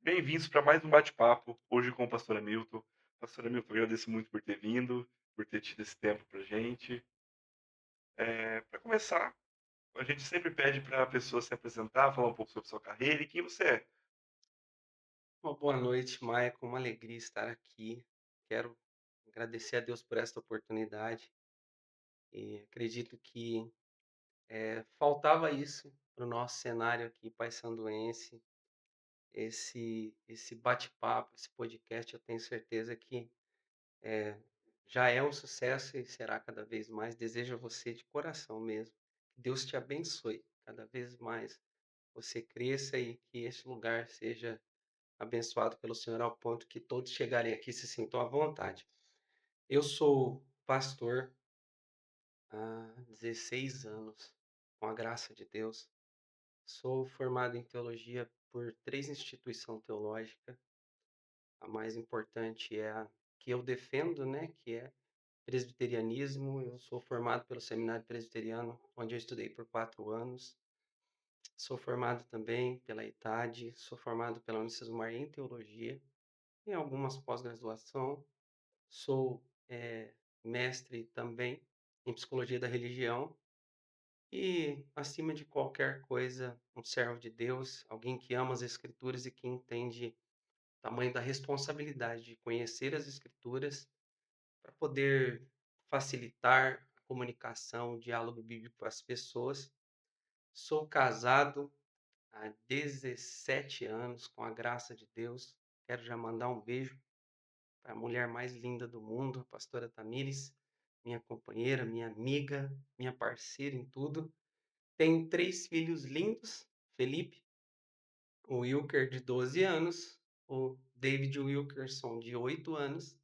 Bem-vindos para mais um bate-papo, hoje com o pastor Hamilton. Pastor Hamilton, eu agradeço muito por ter vindo, por ter tido esse tempo para gente. Para começar, a gente sempre pede para a pessoa se apresentar, falar um pouco sobre sua carreira e quem você é. Uma boa noite, Maicon. Uma alegria estar aqui. Quero agradecer a Deus por esta oportunidade e acredito que faltava isso para o nosso cenário aqui paysanduense, esse bate-papo, esse podcast. Eu tenho certeza que eh, já é um sucesso e será cada vez mais. Desejo a você de coração mesmo. Que Deus te abençoe cada vez mais. Você cresça e que este lugar seja abençoado pelo Senhor ao ponto que todos chegarem aqui e se sintam à vontade. Eu sou pastor há 16 anos, com a graça de Deus. Sou formado em teologia por 3 instituições teológicas. A mais importante é a que eu defendo, né, que é presbiterianismo. Eu sou formado pelo Seminário Presbiteriano, onde eu estudei por 4 anos. Sou formado também pela ITAD, sou formado pela Unicesumar em teologia, em algumas pós-graduação. Sou mestre também em psicologia da religião e, acima de qualquer coisa, um servo de Deus, alguém que ama as Escrituras e que entende o tamanho da responsabilidade de conhecer as Escrituras para poder facilitar a comunicação, o diálogo bíblico com as pessoas. Sou casado há 17 anos, com a graça de Deus. Quero já mandar um beijo a mulher mais linda do mundo, a pastora Tamires, minha companheira, minha amiga, minha parceira em tudo. Tenho 3 filhos lindos: Felipe, o Wilker, de 12 anos, o David Wilkerson, de 8 anos,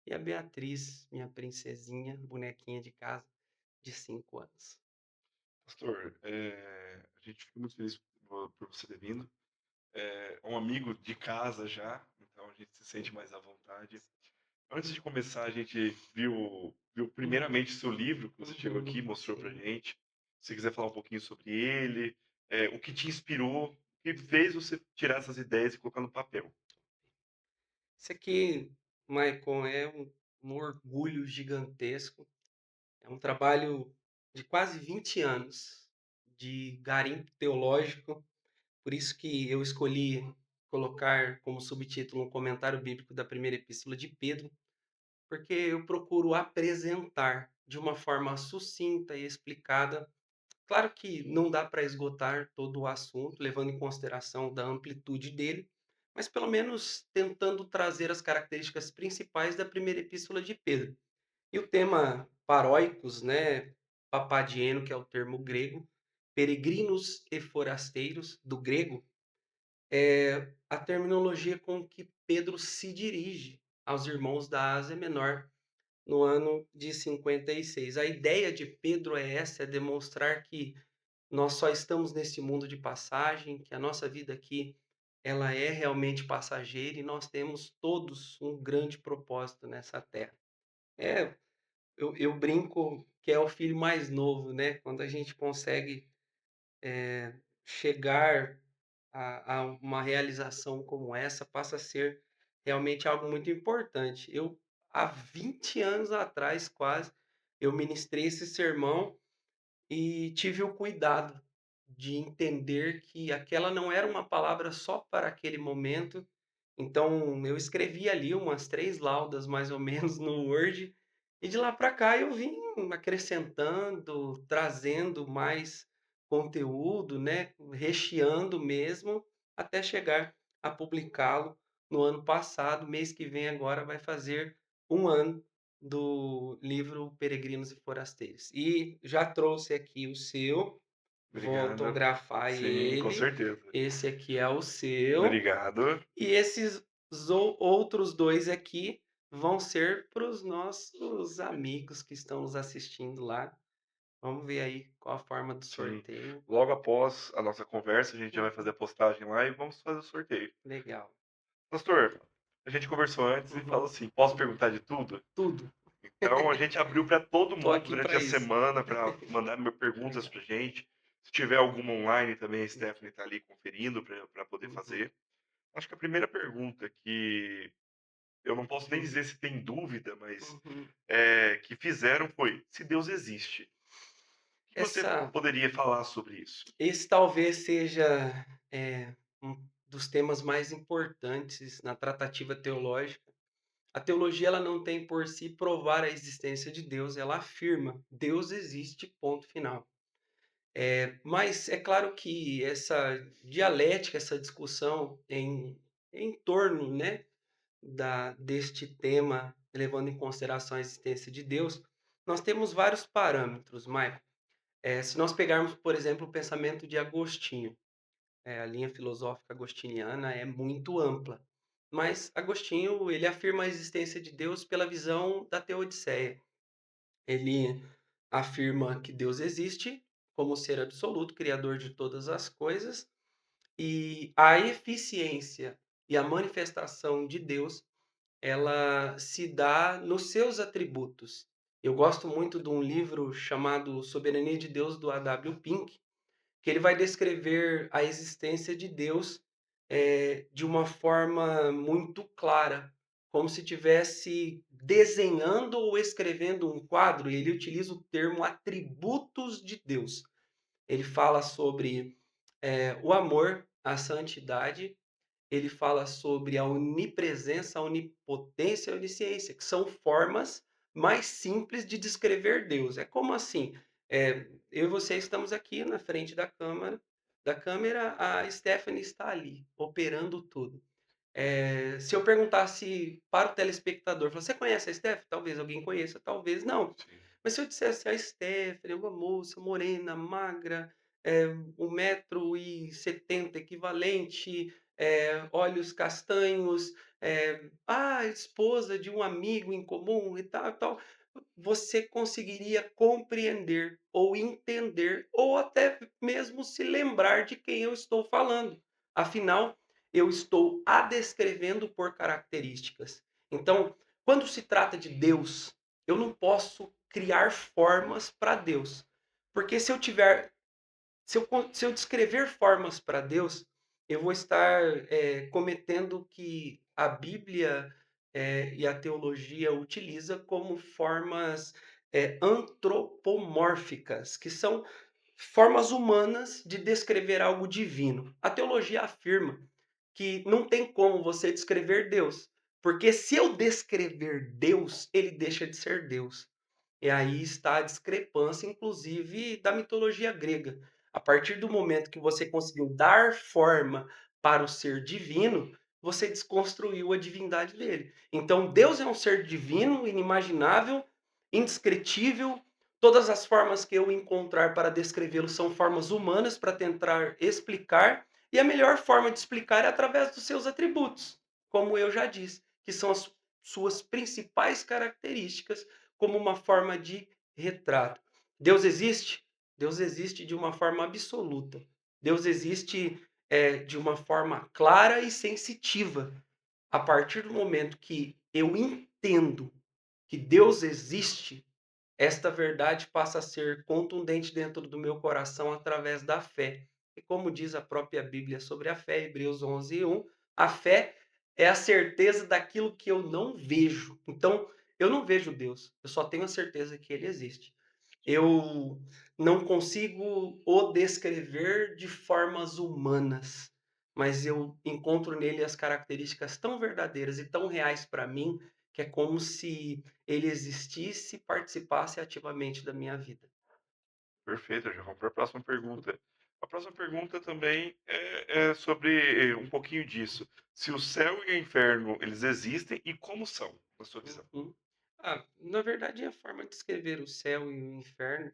e a Beatriz, minha princesinha, bonequinha de casa, de 5 anos. Pastor, a gente fica muito feliz por você ter vindo. É um amigo de casa já, então a gente se sente mais à vontade. Antes de começar, a gente viu Uhum, primeiramente seu livro, que você chegou aqui e mostrou pra sim. gente. Se você quiser falar um pouquinho sobre ele, o que te inspirou, o que fez você tirar essas ideias e colocar no papel. Isso aqui, Maicon, é um orgulho gigantesco. É um trabalho de quase 20 anos de garimpo teológico, por isso que eu escolhi colocar como subtítulo um comentário bíblico da primeira epístola de Pedro, porque eu procuro apresentar de uma forma sucinta e explicada. Claro que não dá para esgotar todo o assunto, levando em consideração da amplitude dele, mas pelo menos tentando trazer as características principais da primeira epístola de Pedro. E o tema paróicos, né, papadieno, que é o termo grego, peregrinos e forasteiros, do grego, é a terminologia com que Pedro se dirige aos irmãos da Ásia Menor no ano de 56. A ideia de Pedro é essa, é demonstrar que nós só estamos nesse mundo de passagem, que a nossa vida aqui ela é realmente passageira e nós temos todos um grande propósito nessa terra. É, eu brinco que é o filho mais novo, né? Quando a gente consegue chegar a uma realização como essa, passa a ser realmente algo muito importante. Eu, há 20 anos atrás, quase, eu ministrei esse sermão e tive o cuidado de entender que aquela não era uma palavra só para aquele momento. Então, eu escrevi ali umas 3 laudas, mais ou menos, no Word, e de lá para cá eu vim acrescentando, trazendo mais conteúdo, né, recheando mesmo, até chegar a publicá-lo no ano passado. Mês que vem agora vai fazer um ano do livro Peregrinos e Forasteiros. E já trouxe aqui o seu, vou Obrigado. autografar Sim, com ele. certeza. Esse aqui é o seu. Obrigado. E esses outros 2 aqui vão ser para os nossos amigos que estão nos assistindo lá. Vamos ver aí qual a forma do Sim. sorteio. Logo após a nossa conversa, a gente já vai fazer Uhum, a postagem lá e vamos fazer o sorteio. legal. Pastor, a gente conversou antes e falou Uhum, assim: posso perguntar de tudo? tudo. Então a gente abriu para todo Tô mundo aqui durante para a isso. semana para mandar perguntas Legal. para gente. Se tiver alguma online também, a Uhum, Stephanie está ali conferindo para poder uhum. fazer. Acho que a primeira pergunta que eu não posso nem Hum, dizer se tem dúvida, mas, uhum. que fizeram foi: "Se Deus existe, o que você Essa poderia falar sobre isso?". Esse talvez seja, um dos temas mais importantes na tratativa teológica. A teologia ela não tem por si provar a existência de Deus, ela afirma: Deus existe, ponto final. Mas é claro que essa dialética, essa discussão em torno, né, deste tema, levando em consideração a existência de Deus, nós temos vários parâmetros, Michael. Se nós pegarmos, por exemplo, o pensamento de Agostinho, a linha filosófica agostiniana é muito ampla, mas Agostinho, ele afirma a existência de Deus pela visão da Teodiceia. Ele afirma que Deus existe como ser absoluto, criador de todas as coisas, e a eficiência e a manifestação de Deus, ela se dá nos seus atributos. Eu gosto muito de um livro chamado Soberania de Deus, do A.W. Pink, que ele vai descrever a existência de Deus, de uma forma muito clara, como se tivesse desenhando ou escrevendo um quadro, e ele utiliza o termo atributos de Deus. Ele fala sobre, o amor, a santidade, ele fala sobre a onipresença, a onipotência e a onisciência, que são formas mais simples de descrever Deus. É como assim? Eu e você estamos aqui na frente da câmera, a Stephanie está ali, operando tudo. Se eu perguntasse para o telespectador, você conhece a Steph? Talvez alguém conheça, talvez não. Sim, Mas se eu dissesse a Stephanie, uma moça morena, magra, é, 1,70 m equivalente, olhos castanhos, esposa de um amigo em comum e tal, tal, você conseguiria compreender ou entender ou até mesmo se lembrar de quem eu estou falando. Afinal, eu estou a descrevendo por características. Então, quando se trata de Deus, eu não posso criar formas para Deus. Porque se eu descrever formas para Deus, eu vou estar cometendo o que a Bíblia e a teologia utiliza como formas antropomórficas, que são formas humanas de descrever algo divino. A teologia afirma que não tem como você descrever Deus, porque se eu descrever Deus, ele deixa de ser Deus. E aí está a discrepância, inclusive, da mitologia grega. A partir do momento que você conseguiu dar forma para o ser divino, você desconstruiu a divindade dele. Então, Deus é um ser divino, inimaginável, indescritível. Todas as formas que eu encontrar para descrevê-lo são formas humanas para tentar explicar, e a melhor forma de explicar é através dos seus atributos, como eu já disse, que são as suas principais características como uma forma de retrato. Deus existe? Deus existe de uma forma absoluta. Deus existe de uma forma clara e sensitiva. A partir do momento que eu entendo que Deus existe, esta verdade passa a ser contundente dentro do meu coração através da fé. E como diz a própria Bíblia sobre a fé, Hebreus 11:1, a fé é a certeza daquilo que eu não vejo. Então, eu não vejo Deus, eu só tenho a certeza que ele existe. Eu não consigo o descrever de formas humanas, mas eu encontro nele as características tão verdadeiras e tão reais para mim, que é como se ele existisse e participasse ativamente da minha vida. perfeito, já vamos para a próxima pergunta. A próxima pergunta também é sobre um pouquinho disso. Se o céu e o inferno, eles existem e como são, na sua visão? Uhum. Na verdade, a forma de descrever o céu e o inferno,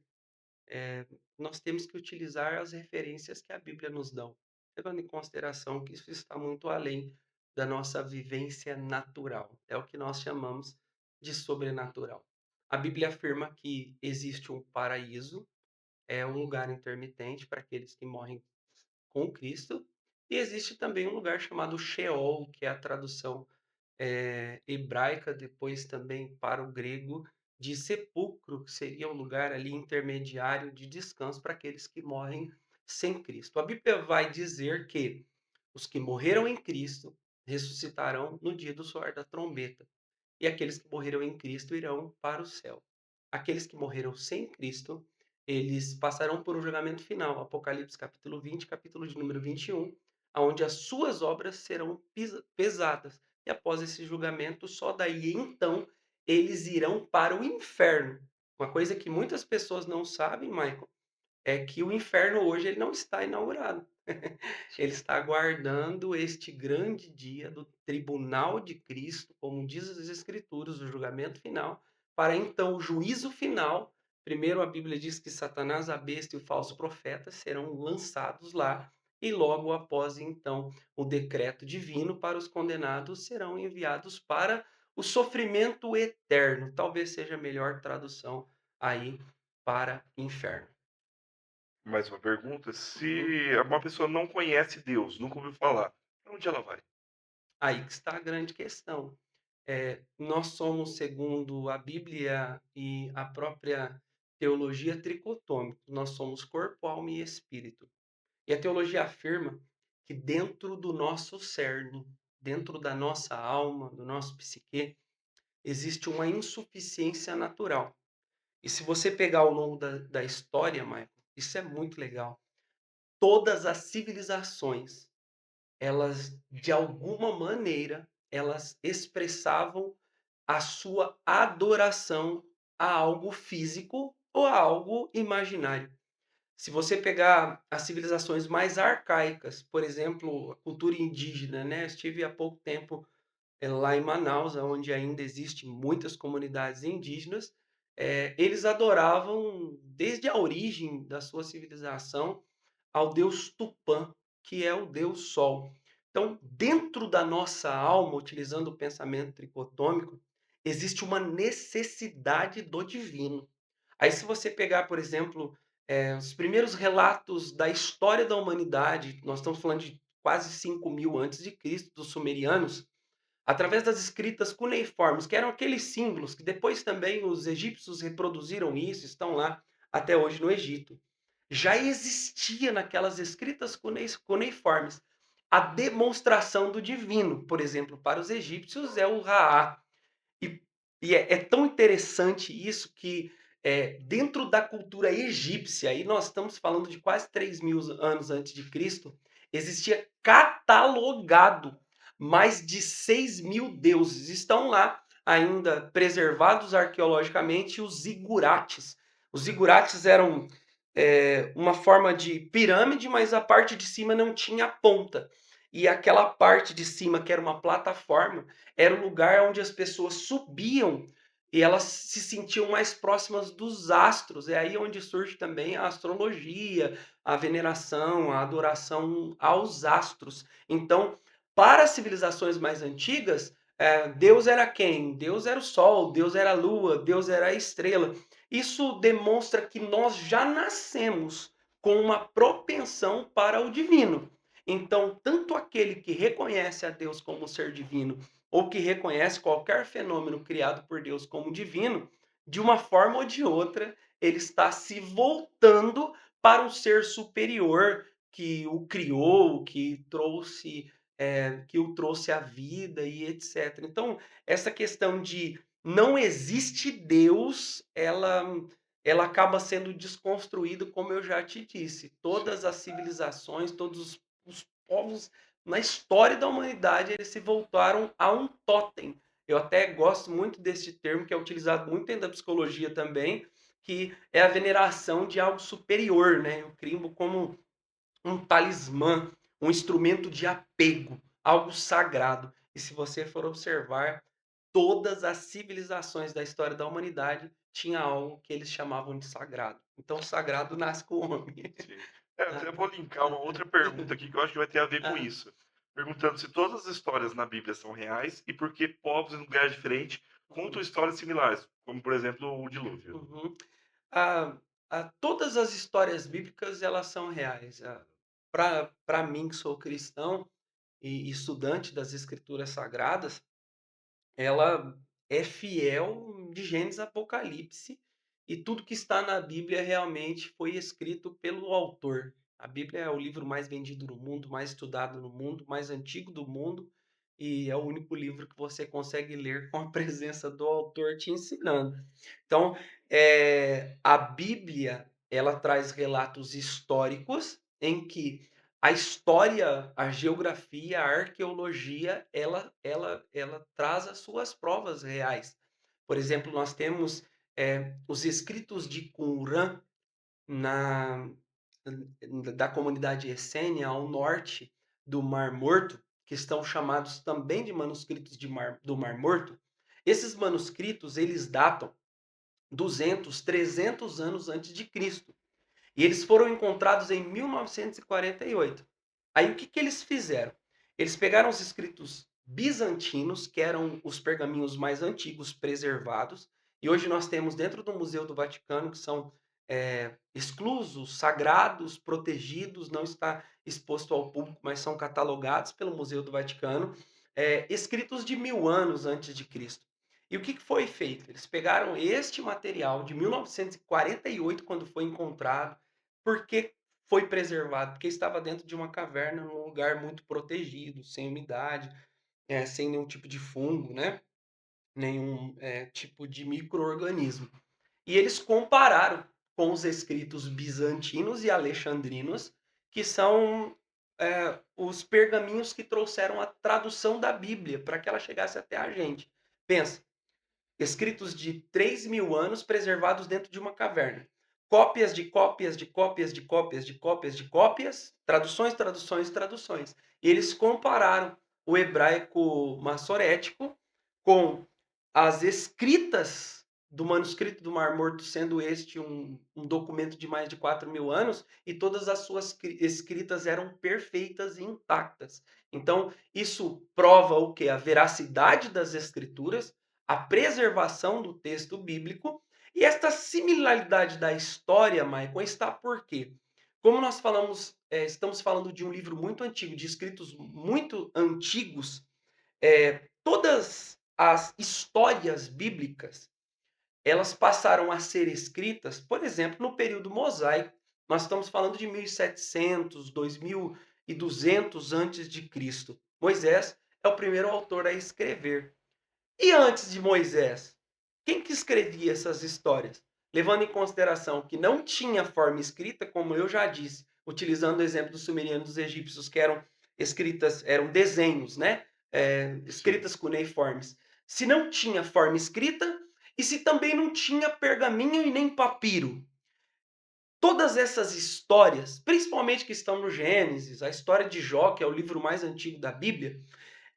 eh, nós temos que utilizar as referências que a Bíblia nos dão, levando em consideração que isso está muito além da nossa vivência natural. É o que nós chamamos de sobrenatural. A Bíblia afirma que existe um paraíso, é um lugar intermitente para aqueles que morrem com Cristo, e existe também um lugar chamado Sheol, que é a tradução hebraica, depois também para o grego, de sepulcro, que seria um lugar ali intermediário de descanso para aqueles que morrem sem Cristo. A Bíblia vai dizer que Os que morreram em Cristo ressuscitarão no dia do soar da trombeta, e aqueles que morreram em Cristo irão para o céu. Aqueles que morreram sem Cristo, eles passarão por um julgamento final. Apocalipse capítulo 20, capítulo de número 21, aonde as suas obras serão pesadas. E após esse julgamento, só daí então eles irão para o inferno. Uma coisa que muitas pessoas não sabem, Michael, é que o inferno hoje ele não está inaugurado. Ele está aguardando este grande dia do tribunal de Cristo, como diz as Escrituras, o julgamento final, para então o juízo final. Primeiro a Bíblia diz que Satanás, a besta e o falso profeta serão lançados lá, e logo após então o decreto divino para os condenados serão enviados para o sofrimento eterno. Talvez seja a melhor tradução aí para inferno. Mais uma pergunta: Uhum. se uma pessoa não conhece Deus, nunca ouviu falar, pra onde ela vai? Aí que está a grande questão. Nós somos, segundo a Bíblia e a própria teologia tricotômica, nós somos corpo, alma e espírito. E a teologia afirma que dentro do nosso cerne, dentro da nossa alma, do nosso psique, existe uma insuficiência natural. E se você pegar ao longo da história, Michael, isso é muito legal. Todas as civilizações, elas, de alguma maneira, elas expressavam a sua adoração a algo físico ou a algo imaginário. Se você pegar as civilizações mais arcaicas, por exemplo, a cultura indígena, né? Eu estive há pouco tempo lá em Manaus, onde ainda existem muitas comunidades indígenas. Eles adoravam, desde a origem da sua civilização, ao deus Tupã, que é o deus Sol. Então, dentro da nossa alma, utilizando o pensamento tricotômico, existe uma necessidade do divino. Aí, se você pegar, por exemplo, os primeiros relatos da história da humanidade, nós estamos falando de quase 5.000 antes de Cristo, dos sumerianos, através das escritas cuneiformes, que eram aqueles símbolos que depois também os egípcios reproduziram isso, estão lá até hoje no Egito. Já existia naquelas escritas cuneiformes a demonstração do divino. Por exemplo, para os egípcios é o Ra. E, e é tão interessante isso que dentro da cultura egípcia, e nós estamos falando de quase 3.000 anos antes de Cristo, existia catalogado mais de 6.000 deuses. Estão lá ainda preservados arqueologicamente os zigurates. Os zigurates eram uma forma de pirâmide, mas a parte de cima não tinha ponta. E aquela parte de cima, que era uma plataforma, era o lugar onde as pessoas subiam e elas se sentiam mais próximas dos astros. É aí onde surge também a astrologia, a veneração, a adoração aos astros. Então, para as civilizações mais antigas, Deus era quem? Deus era o Sol, Deus era a Lua, Deus era a estrela. Isso demonstra que nós já nascemos com uma propensão para o divino. Então, tanto aquele que reconhece a Deus como ser divino, ou que reconhece qualquer fenômeno criado por Deus como divino, de uma forma ou de outra, ele está se voltando para um ser superior que o criou, que o trouxe à vida e etc. Então, essa questão de não existe Deus, ela acaba sendo desconstruída, como eu já te disse. Todas Sim, as civilizações, todos os povos na história da humanidade, eles se voltaram a um totem. Eu até gosto muito desse termo, que é utilizado muito dentro da psicologia também, que é a veneração de algo superior, né? Eu crio como um talismã, um instrumento de apego, algo sagrado. E se você for observar, todas as civilizações da história da humanidade tinha algo que eles chamavam de sagrado. Então, o sagrado nasce com o homem. sim. Até vou linkar uma outra pergunta aqui que eu acho que vai ter a ver com isso. Perguntando se todas as histórias na Bíblia são reais e por que povos em lugares diferentes contam histórias similares, como por exemplo o dilúvio. Uhum. Ah, todas as histórias bíblicas elas são reais. Para mim, que sou cristão e estudante das Escrituras Sagradas, ela é fiel de Gênesis a Apocalipse, e tudo que está na Bíblia realmente foi escrito pelo autor. A Bíblia é o livro mais vendido no mundo, mais estudado no mundo, mais antigo do mundo, e é o único livro que você consegue ler com a presença do autor te ensinando. Então, a Bíblia, ela traz relatos históricos em que a história, a geografia, a arqueologia, ela traz as suas provas reais. Por exemplo, nós temos, os escritos de Qumran na da comunidade essênia ao norte do Mar Morto, que estão chamados também de manuscritos do Mar Morto. Esses manuscritos, eles datam 200, 300 anos antes de Cristo. E eles foram encontrados em 1948. Aí o que eles fizeram? Eles pegaram os escritos bizantinos, que eram os pergaminhos mais antigos preservados, e hoje nós temos dentro do Museu do Vaticano, que são exclusos, sagrados, protegidos, não está exposto ao público, mas são catalogados pelo Museu do Vaticano, escritos de 1000 anos antes de Cristo. E o que foi feito? Eles pegaram este material de 1948, quando foi encontrado, porque foi preservado, porque estava dentro de uma caverna, num lugar muito protegido, sem umidade, sem nenhum tipo de fungo, né? Nenhum tipo de micro-organismo. E eles compararam com os escritos bizantinos e alexandrinos, que são os pergaminhos que trouxeram a tradução da Bíblia para que ela chegasse até a gente. Pensa, escritos de 3.000 anos preservados dentro de uma caverna. Cópias de cópias de cópias de cópias de cópias de cópias, traduções, traduções, traduções. E eles compararam o hebraico massorético com as escritas do manuscrito do Mar Morto, sendo este um documento de mais de 4.000 anos, e todas as suas escritas eram perfeitas e intactas. Então, isso prova o que? A veracidade das escrituras, a preservação do texto bíblico, e esta similaridade da história, Michael, está por quê? Como nós falamos, estamos falando de um livro muito antigo, de escritos muito antigos, todas as histórias bíblicas, elas passaram a ser escritas, por exemplo, no período mosaico. Nós estamos falando de 1700, 2200 antes de Cristo. Moisés é o primeiro autor a escrever. E antes de Moisés, quem que escrevia essas histórias? Levando em consideração que não tinha forma escrita, como eu já disse, utilizando o exemplo dos sumerianos e dos egípcios, que eram escritas, eram desenhos, né? Sim. Escritas cuneiformes. Se não tinha forma escrita, e se também não tinha pergaminho e nem papiro. Todas essas histórias, principalmente que estão no Gênesis, a história de Jó, que é o livro mais antigo da Bíblia,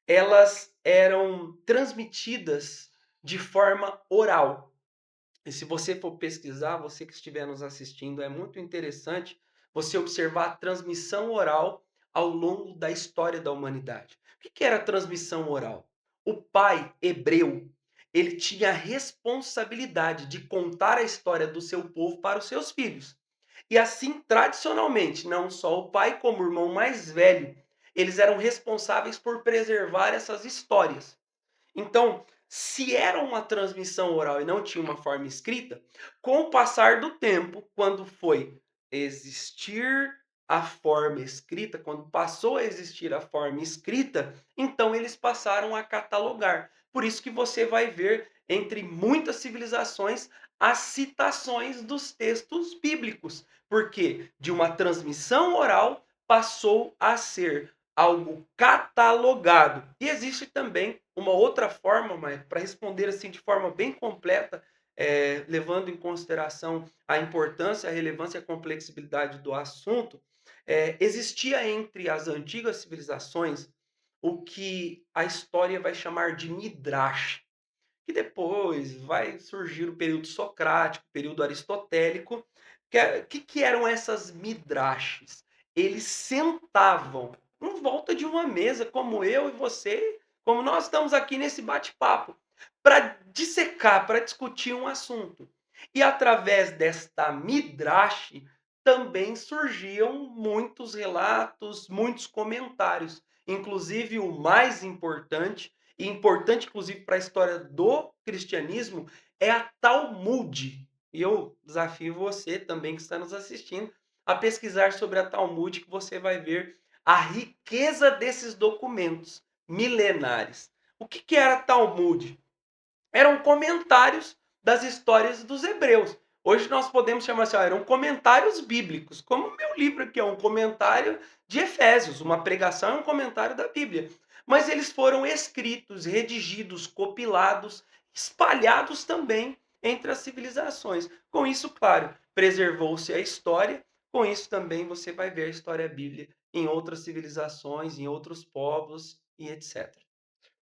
elas eram transmitidas de forma oral. E se você for pesquisar, você que estiver nos assistindo, é muito interessante você observar a transmissão oral ao longo da história da humanidade. O que era a transmissão oral? O pai hebreu, ele tinha a responsabilidade de contar a história do seu povo para os seus filhos. E assim, tradicionalmente, não só o pai, como o irmão mais velho, eles eram responsáveis por preservar essas histórias. Então, se era uma transmissão oral e não tinha uma forma escrita, com o passar do tempo, quando foi existir a forma escrita, quando passou a existir a forma escrita, então eles passaram a catalogar. Por isso que você vai ver entre muitas civilizações as citações dos textos bíblicos, porque de uma transmissão oral passou a ser algo catalogado. E existe também uma outra forma, mas para responder assim de forma bem completa, levando em consideração a importância, a relevância e a complexibilidade do assunto, existia entre as antigas civilizações o que a história vai chamar de Midrash, que depois vai surgir o período socrático, o período aristotélico. Que eram essas midrashes? Eles sentavam em volta de uma mesa, como eu e você, como nós estamos aqui nesse bate-papo, para dissecar, para discutir um assunto. E através desta midrash também surgiam muitos relatos, muitos comentários. Inclusive, o mais importante, e importante inclusive para a história do cristianismo, é a Talmud. E eu desafio você também que está nos assistindo a pesquisar sobre a Talmud, que você vai ver a riqueza desses documentos milenares. O que, que era Talmud? Eram comentários das histórias dos hebreus. Hoje nós podemos chamar assim, eram comentários bíblicos, como o meu livro aqui é um comentário de Efésios, uma pregação é um comentário da Bíblia. Mas eles foram escritos, redigidos, compilados, espalhados também entre as civilizações. Com isso, claro, preservou-se a história, com isso também você vai ver a história bíblica em outras civilizações, em outros povos e etc.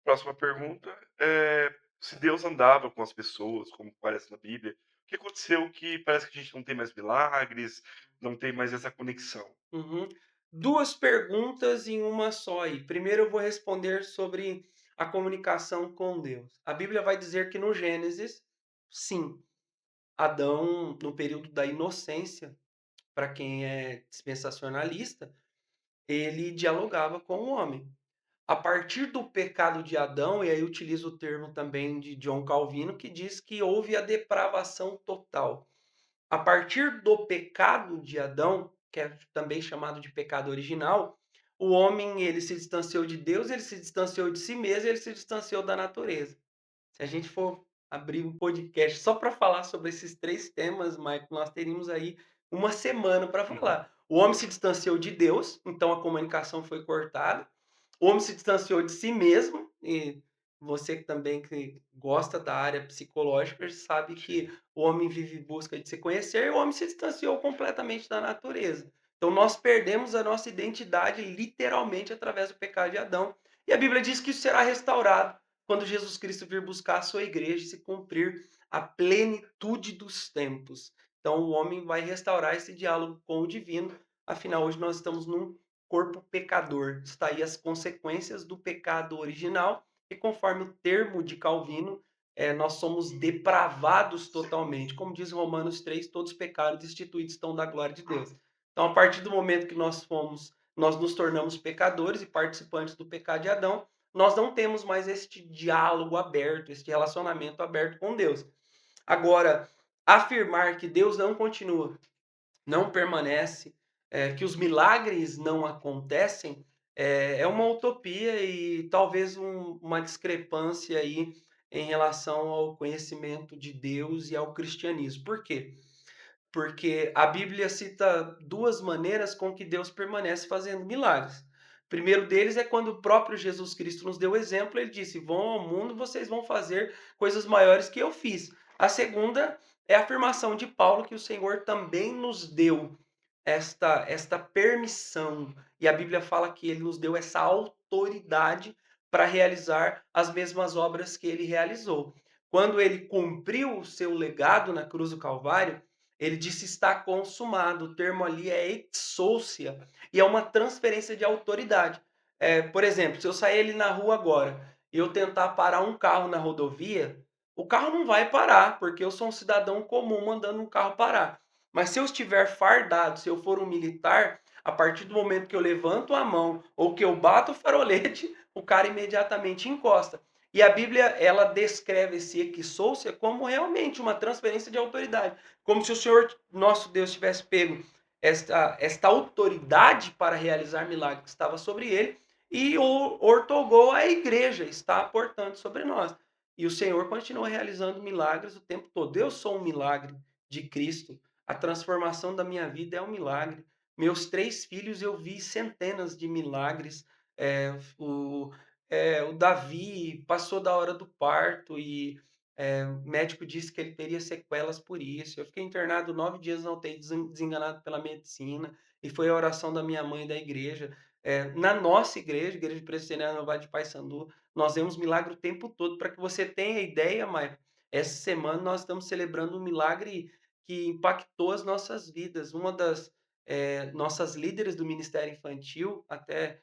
Próxima pergunta é: se Deus andava com as pessoas, como parece na Bíblia, o que aconteceu que parece que a gente não tem mais milagres, não tem mais essa conexão? Uhum. Duas perguntas em uma só aí. Primeiro eu vou responder sobre a comunicação com Deus. A Bíblia vai dizer que no Gênesis, sim, Adão, no período da inocência, para quem é dispensacionalista, ele dialogava com o homem. A partir do pecado de Adão, e aí utilizo o termo também de John Calvino, que diz que houve a depravação total. A partir do pecado de Adão, que é também chamado de pecado original, o homem ele se distanciou de Deus, ele se distanciou de si mesmo, ele se distanciou da natureza. Se a gente for abrir um podcast só para falar sobre esses três temas, Michael, nós teríamos aí uma semana para Uhum. falar. O homem se distanciou de Deus, então a comunicação foi cortada. O homem se distanciou de si mesmo, e você que também que gosta da área psicológica sabe Sim, que o homem vive em busca de se conhecer e o homem se distanciou completamente da natureza. Então nós perdemos a nossa identidade literalmente através do pecado de Adão. E a Bíblia diz que isso será restaurado quando Jesus Cristo vir buscar a sua igreja e se cumprir a plenitude dos tempos. Então o homem vai restaurar esse diálogo com o divino, afinal hoje nós estamos num corpo pecador. Está aí as consequências do pecado original e conforme o termo de Calvino, nós somos depravados totalmente. Como diz Romanos 3, todos os pecados destituídos estão da glória de Deus. Então, a partir do momento que nós nos tornamos pecadores e participantes do pecado de Adão, nós não temos mais este diálogo aberto, este relacionamento aberto com Deus. Agora, afirmar que Deus não continua, não permanece, que os milagres não acontecem, é uma utopia e talvez uma discrepância aí em relação ao conhecimento de Deus e ao cristianismo. Por quê? Porque a Bíblia cita duas maneiras com que Deus permanece fazendo milagres. O primeiro deles é quando o próprio Jesus Cristo nos deu exemplo, ele disse: "Vão ao mundo, vocês vão fazer coisas maiores que eu fiz". A segunda é a afirmação de Paulo que o Senhor também nos deu esta permissão. E a Bíblia fala que ele nos deu essa autoridade para realizar as mesmas obras que ele realizou. Quando ele cumpriu o seu legado na cruz do Calvário, ele disse está consumado. O termo ali é exousia e é uma transferência de autoridade. Por exemplo, se eu sair ali na rua agora e eu tentar parar um carro na rodovia, o carro não vai parar, porque eu sou um cidadão comum mandando um carro parar. Mas se eu estiver fardado, se eu for um militar, a partir do momento que eu levanto a mão ou que eu bato o farolete, o cara imediatamente encosta. E a Bíblia, ela descreve esse equissousia como realmente uma transferência de autoridade. Como se o Senhor, nosso Deus, tivesse pego esta autoridade para realizar milagres que estava sobre ele e o ortogou à igreja, está, portanto, sobre nós. E o Senhor continua realizando milagres o tempo todo. Eu sou um milagre de Cristo. A transformação da minha vida é um milagre. Meus três filhos eu vi centenas de milagres. É, o, o Davi passou da hora do parto e o médico disse que ele teria sequelas por isso. Eu fiquei internado 9 dias na UTI, desenganado pela medicina, e foi a oração da minha mãe e da igreja. Na nossa igreja, Igreja Presbiteriana Vale de Paysandu, nós vemos milagre o tempo todo. Para que você tenha ideia, Maicon, essa semana nós estamos celebrando um milagre que impactou as nossas vidas. Uma das nossas líderes do Ministério Infantil, até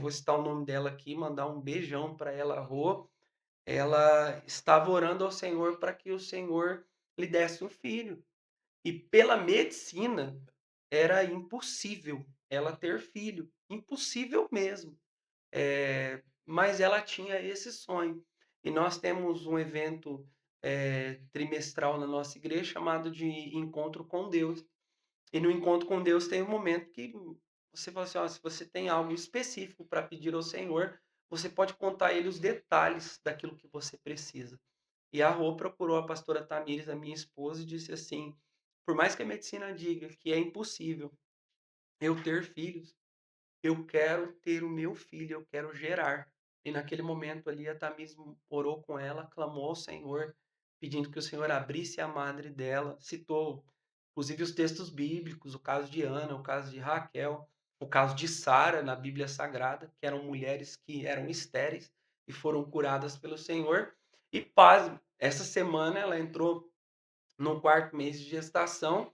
vou citar o nome dela aqui, mandar um beijão para ela, Rô. Ela estava orando ao Senhor para que o Senhor lhe desse um filho. E pela medicina era impossível ela ter filho, impossível mesmo. Mas ela tinha esse sonho. E nós temos um evento trimestral na nossa igreja chamado de Encontro com Deus. E no encontro com Deus tem um momento que você fala assim: "Ó, se você tem algo específico para pedir ao Senhor, você pode contar a Ele os detalhes daquilo que você precisa". E a Rô procurou a pastora Tamires, a minha esposa, e disse assim: "Por mais que a medicina diga que é impossível eu ter filhos, eu quero ter o meu filho, eu quero gerar". E naquele momento ali a Thamis orou com ela, clamou ao Senhor, pedindo que o Senhor abrisse a madre dela, citou inclusive os textos bíblicos, o caso de Ana, o caso de Raquel, o caso de Sara na Bíblia Sagrada, que eram mulheres que eram estéreis e foram curadas pelo Senhor. E pasme, essa semana ela entrou no quarto mês de gestação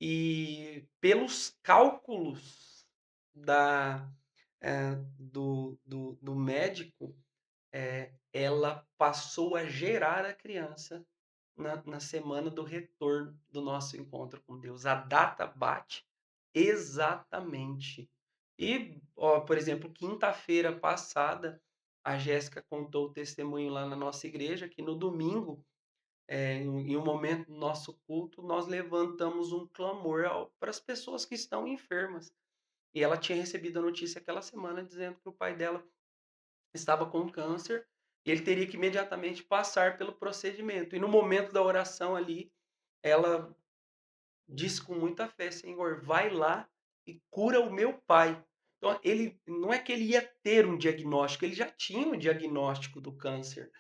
e pelos cálculos da do médico, ela passou a gerar a criança na semana do retorno do nosso encontro com Deus. A data bate exatamente. E, ó, por exemplo, quinta-feira passada, a Jéssica contou o testemunho lá na nossa igreja, que no domingo, em um momento do nosso culto, nós levantamos um clamor para as pessoas que estão enfermas. E ela tinha recebido a notícia aquela semana dizendo que o pai dela estava com câncer e ele teria que imediatamente passar pelo procedimento. E no momento da oração ali, ela disse com muita fé: "Senhor, vai lá e cura o meu pai". Então ele não é que ele ia ter um diagnóstico, ele já tinha o diagnóstico do câncer.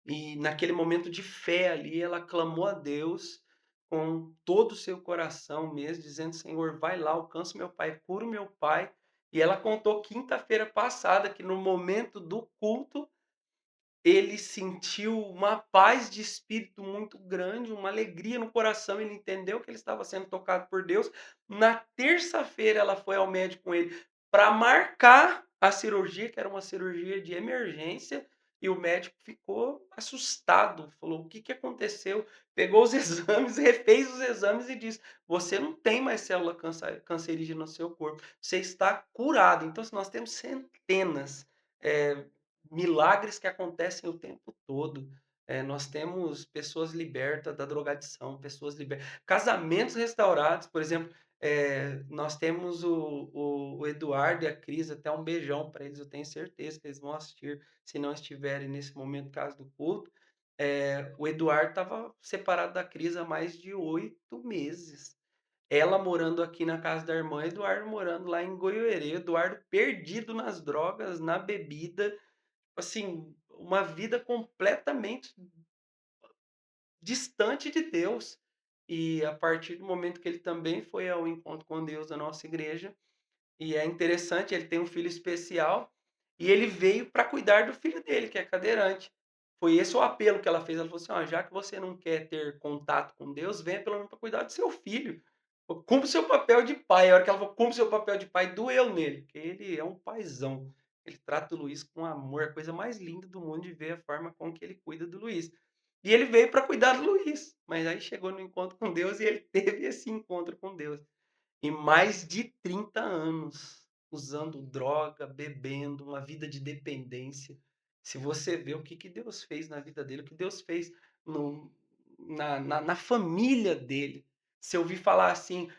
E naquele momento de fé ali, ela clamou a Deus com todo o seu coração mesmo, dizendo: "Senhor, vai lá, alcança meu pai, cura o meu pai". E ela contou quinta-feira passada que no momento do culto ele sentiu uma paz de espírito muito grande, uma alegria no coração, ele entendeu que ele estava sendo tocado por Deus. Na terça-feira ela foi ao médico com ele para marcar a cirurgia, que era uma cirurgia de emergência, e o médico ficou assustado, falou: "O que que aconteceu?". Pegou os exames, refez os exames e disse: "Você não tem mais célula cancerígena no seu corpo, você está curado". Então, assim, nós temos centenas, eh, milagres que acontecem o tempo todo. Nós temos pessoas libertas da drogadição, pessoas liber casamentos restaurados, por exemplo, nós temos o Eduardo e a Cris, até um beijão para eles, eu tenho certeza que eles vão assistir, se não estiverem nesse momento, caso do culto. O Eduardo estava separado da Cris há mais de 8 meses. Ela morando aqui na casa da irmã, Eduardo morando lá em Goiôerê, Eduardo perdido nas drogas, na bebida, assim, uma vida completamente distante de Deus. E a partir do momento que ele também foi ao encontro com Deus da nossa igreja, e é interessante, ele tem um filho especial, e ele veio para cuidar do filho dele, que é cadeirante. Foi esse o apelo que ela fez, ela falou assim: "Ó, já que você não quer ter contato com Deus, venha pelo menos para cuidar do seu filho. Cumpra o seu papel de pai". A hora que ela falou: "Cumpra o seu papel de pai", doeu nele, porque ele é um paizão. Ele trata o Luiz com amor, é a coisa mais linda do mundo de ver a forma com que ele cuida do Luiz. E ele veio para cuidar do Luiz, mas aí chegou no encontro com Deus e ele teve esse encontro com Deus. E mais de 30 anos usando droga, bebendo, uma vida de dependência. Se você vê o que que Deus fez na vida dele, o que Deus fez no na família dele. Se eu ouvir falar assim: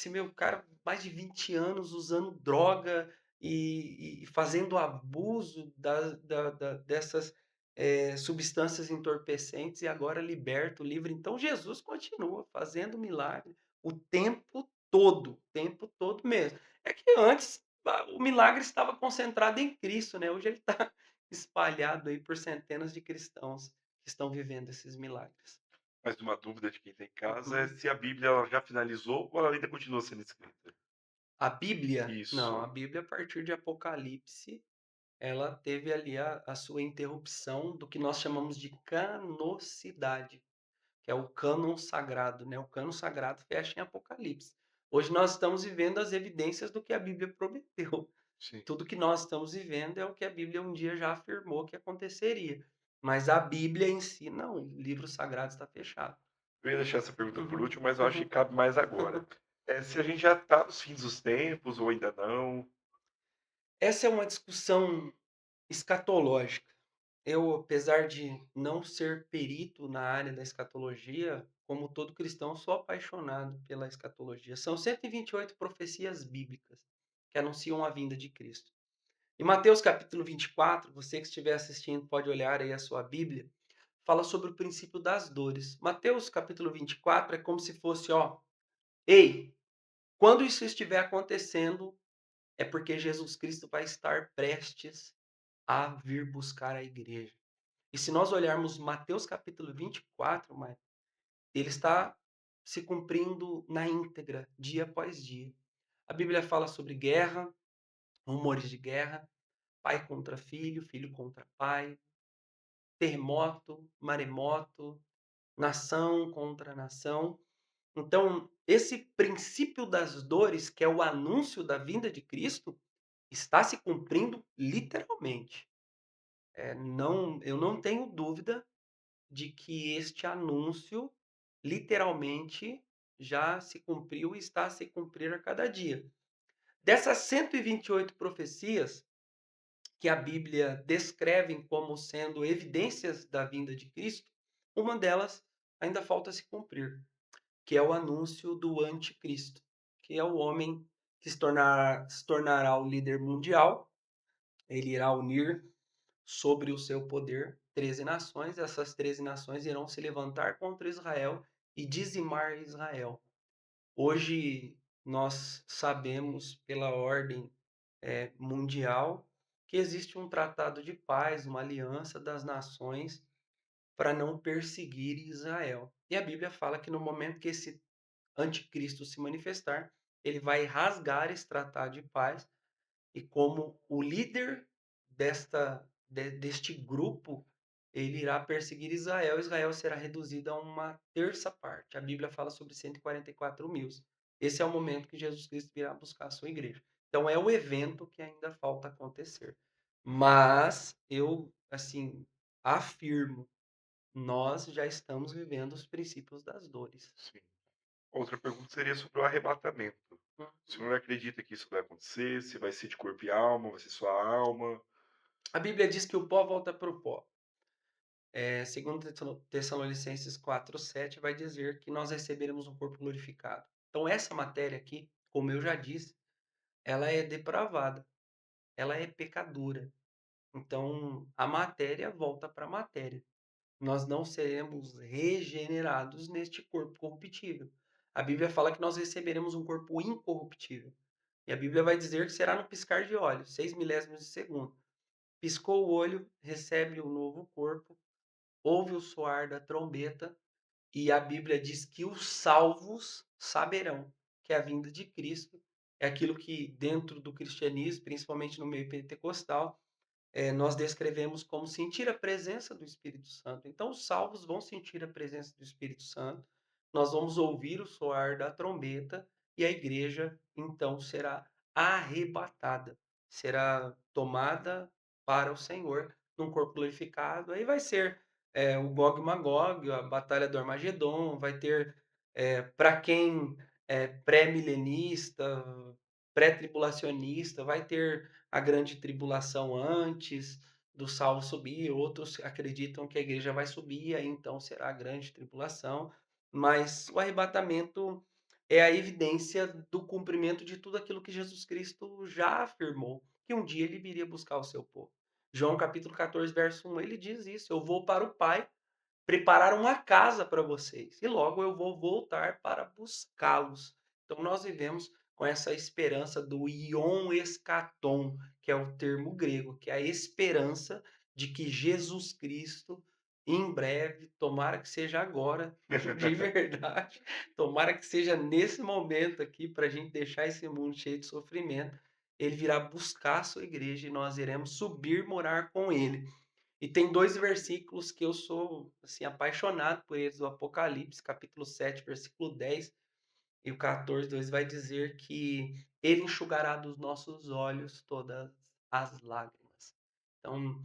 "Meu, cara, mais de 20 anos usando droga e fazendo abuso dessas, substâncias entorpecentes e agora liberto, livre". Então Jesus continua fazendo milagre o tempo todo mesmo. É que antes o milagre estava concentrado em Cristo, né, hoje ele está espalhado aí por centenas de cristãos que estão vivendo esses milagres. Mas uma dúvida de quem está em casa é Uhum. se a Bíblia ela já finalizou ou ela ainda continua sendo escrita? A Bíblia? Não, a Isso, Bíblia a partir de Apocalipse, ela teve ali a sua interrupção do que nós chamamos de canocidade. Que é o cânon sagrado, né, o cânon sagrado fecha em Apocalipse. Hoje nós estamos vivendo as evidências do que a Bíblia prometeu. sim. Tudo que nós estamos vivendo é o que a Bíblia um dia já afirmou que aconteceria. Mas a Bíblia em si não, o livro sagrado está fechado. Eu ia deixar essa pergunta por Uhum, último, mas eu acho que uhum. cabe mais agora. Se a gente já está nos fins dos tempos ou ainda não. Essa é uma discussão escatológica. Eu, apesar de não ser perito na área da escatologia, como todo cristão, sou apaixonado pela escatologia. São 128 profecias bíblicas que anunciam a vinda de Cristo. Em Mateus capítulo 24, você que estiver assistindo pode olhar aí a sua Bíblia, fala sobre o princípio das dores. Mateus capítulo 24 é como se fosse, ó, ei, quando isso estiver acontecendo, é porque Jesus Cristo vai estar prestes a vir buscar a igreja. E se nós olharmos Mateus capítulo 24, ele está se cumprindo na íntegra, dia após dia. A Bíblia fala sobre guerra, rumores de guerra, pai contra filho, filho contra pai, terremoto, maremoto, nação contra nação. Então, esse princípio das dores, que é o anúncio da vinda de Cristo, está se cumprindo literalmente. Não, eu não tenho dúvida de que este anúncio literalmente já se cumpriu e está a se cumprir a cada dia. Dessas 128 profecias que a Bíblia descreve como sendo evidências da vinda de Cristo, uma delas ainda falta se cumprir, que é o anúncio do anticristo, que é o homem que se tornará o líder mundial. Ele irá unir sobre o seu poder 13 nações. Essas 13 nações irão se levantar contra Israel e dizimar Israel. Hoje nós sabemos pela ordem mundial que existe um tratado de paz, uma aliança das nações para não perseguir Israel. E a Bíblia fala que no momento que esse anticristo se manifestar, ele vai rasgar esse tratado de paz e como o líder deste grupo, ele irá perseguir Israel. Israel será reduzida a uma terça parte. A Bíblia fala sobre 144 mil. Esse é o momento que Jesus Cristo virá buscar a sua igreja. Então é o evento que ainda falta acontecer. Mas eu, assim, afirmo, nós já estamos vivendo os princípios das dores. Sim. Outra pergunta seria sobre o arrebatamento. O Uhum. senhor acredita que isso vai acontecer? Se vai ser de corpo e alma, vai ser só a alma? A Bíblia diz que o pó volta para o pó. Segundo Tessalonicenses 4:7 vai dizer que nós receberemos um corpo glorificado. Então essa matéria aqui, como eu já disse, ela é depravada, ela é pecadora. Então a matéria volta para a matéria. Nós não seremos regenerados neste corpo corruptível. A Bíblia fala que nós receberemos um corpo incorruptível. E a Bíblia vai dizer que será no piscar de olhos, 6 milésimos de segundo. Piscou o olho, recebe o novo corpo, ouve o soar da trombeta. E a Bíblia diz que os salvos saberão que a vinda de Cristo é aquilo que, dentro do cristianismo, principalmente no meio pentecostal, nós descrevemos como sentir a presença do Espírito Santo. Então, os salvos vão sentir a presença do Espírito Santo, nós vamos ouvir o soar da trombeta e a igreja, então, será arrebatada, será tomada para o Senhor num corpo glorificado. Aí vai ser o Gog e Magog, a Batalha do Armagedon, vai ter, para quem é pré-milenista, pré-tribulacionista, vai ter a grande tribulação antes do salvo subir, outros acreditam que a igreja vai subir, aí então será a grande tribulação, mas o arrebatamento é a evidência do cumprimento de tudo aquilo que Jesus Cristo já afirmou, que um dia ele viria buscar o seu povo. João capítulo 14, verso 1, ele diz isso: eu vou para o Pai preparar uma casa para vocês, e logo eu vou voltar para buscá-los. Então nós vivemos com essa esperança do ion eschaton, que é o termo grego, que é a esperança de que Jesus Cristo, em breve, tomara que seja agora, de verdade, tomara que seja nesse momento aqui, para a gente deixar esse mundo cheio de sofrimento, ele virá buscar a sua igreja e nós iremos subir morar com ele. E tem 2 versículos que eu sou, assim, apaixonado por eles, o Apocalipse, capítulo 7, versículo 10 e o 14:2 vai dizer que ele enxugará dos nossos olhos todas as lágrimas. Então,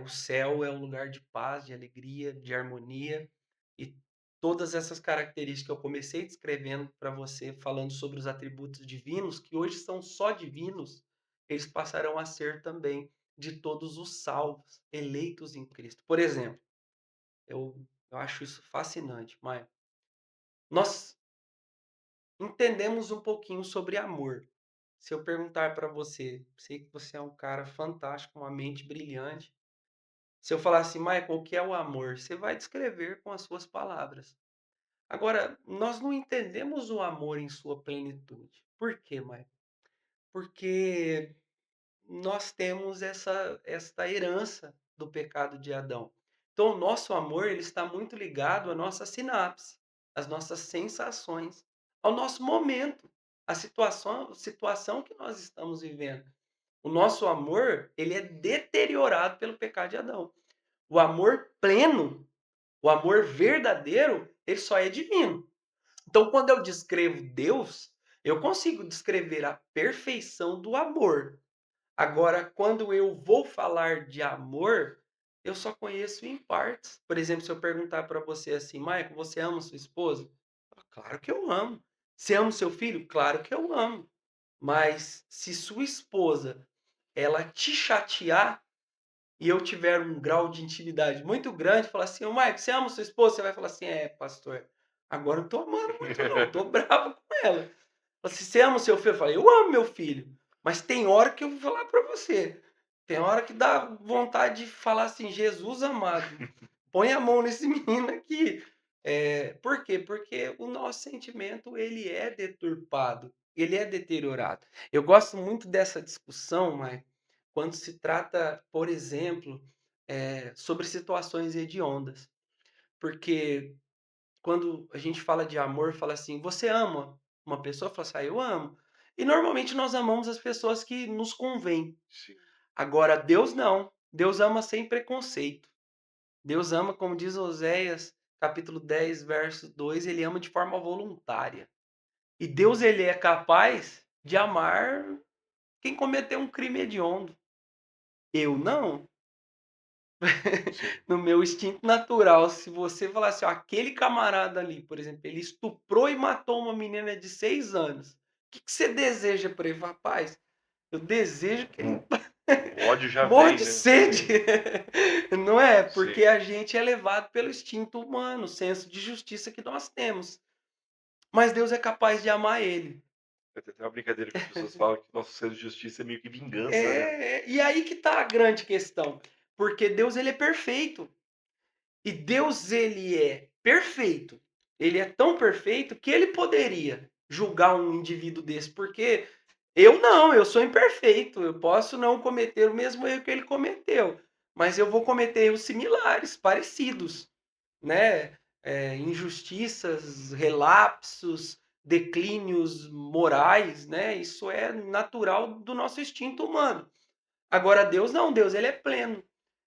o céu é um lugar de paz, de alegria, de harmonia, e todas essas características que eu comecei descrevendo para você, falando sobre os atributos divinos, que hoje são só divinos, eles passarão a ser também de todos os salvos, eleitos em Cristo. Por exemplo, eu acho isso fascinante, Maia. Nós entendemos um pouquinho sobre amor. Se eu perguntar para você, sei que você é um cara fantástico, uma mente brilhante. Se eu falar assim: "Michael, o que é o amor?", você vai descrever com as suas palavras. Agora, nós não entendemos o amor em sua plenitude. Por quê, Michael? Porque nós temos esta herança do pecado de Adão. Então, o nosso amor, ele está muito ligado à nossa sinapse, às nossas sensações, ao nosso momento, à situação que nós estamos vivendo. O nosso amor, ele é deteriorado pelo pecado de Adão. O amor pleno, o amor verdadeiro, ele só é divino. Então, quando eu descrevo Deus, eu consigo descrever a perfeição do amor. Agora, quando eu vou falar de amor, eu só conheço em partes. Por exemplo, se eu perguntar para você assim: "Michael, você ama sua esposa?", "Claro que eu amo". "Você ama o seu filho?", "Claro que eu amo". Mas se sua esposa, ela te chatear e eu tiver um grau de intimidade muito grande, falar assim: "Ô Michael, você ama sua esposa?", você vai falar assim: "É, pastor, agora eu não tô amando muito não, tô bravo com ela". Fala assim: "Você ama o seu filho?", eu falei: "Eu amo meu filho", mas tem hora que eu vou falar para você, tem hora que dá vontade de falar assim: "Jesus amado, põe a mão nesse menino aqui". Por quê? Porque o nosso sentimento ele é deturpado, ele é deteriorado. Eu gosto muito dessa discussão, Mai, quando se trata, por exemplo, sobre situações hediondas, porque quando a gente fala de amor, fala assim: "Você ama uma pessoa?", fala assim: "Ah, eu amo". E normalmente nós amamos as pessoas que nos convêm. Sim, Agora Deus não, Deus ama sem preconceito. Deus ama, como diz Oséias, capítulo 10, verso 2, ele ama de forma voluntária. E Deus, ele é capaz de amar quem cometeu um crime hediondo. Eu não. sim. No meu instinto natural, se você falar assim: "Ó, aquele camarada ali, por exemplo, ele estuprou e matou uma menina de 6 anos. O que que você deseja para ele?", "Rapaz, eu desejo que ele O ódio já morra vem, de né. sede". Sim, Não é? sim. Porque a gente é levado pelo instinto humano, o senso de justiça que nós temos. Mas Deus é capaz de amar ele. Tem até uma brincadeira que as pessoas falam que nosso senso de justiça é meio que vingança, né. E aí que tá a grande questão, porque Deus ele é perfeito. E Deus ele é perfeito. Ele é tão perfeito que ele poderia julgar um indivíduo desse, porque eu não, eu sou imperfeito, eu posso não cometer o mesmo erro que ele cometeu, mas eu vou cometer erros similares, parecidos, né? Injustiças, relapsos, declínios morais, né? Isso é natural do nosso instinto humano. Agora Deus não, Deus ele é pleno.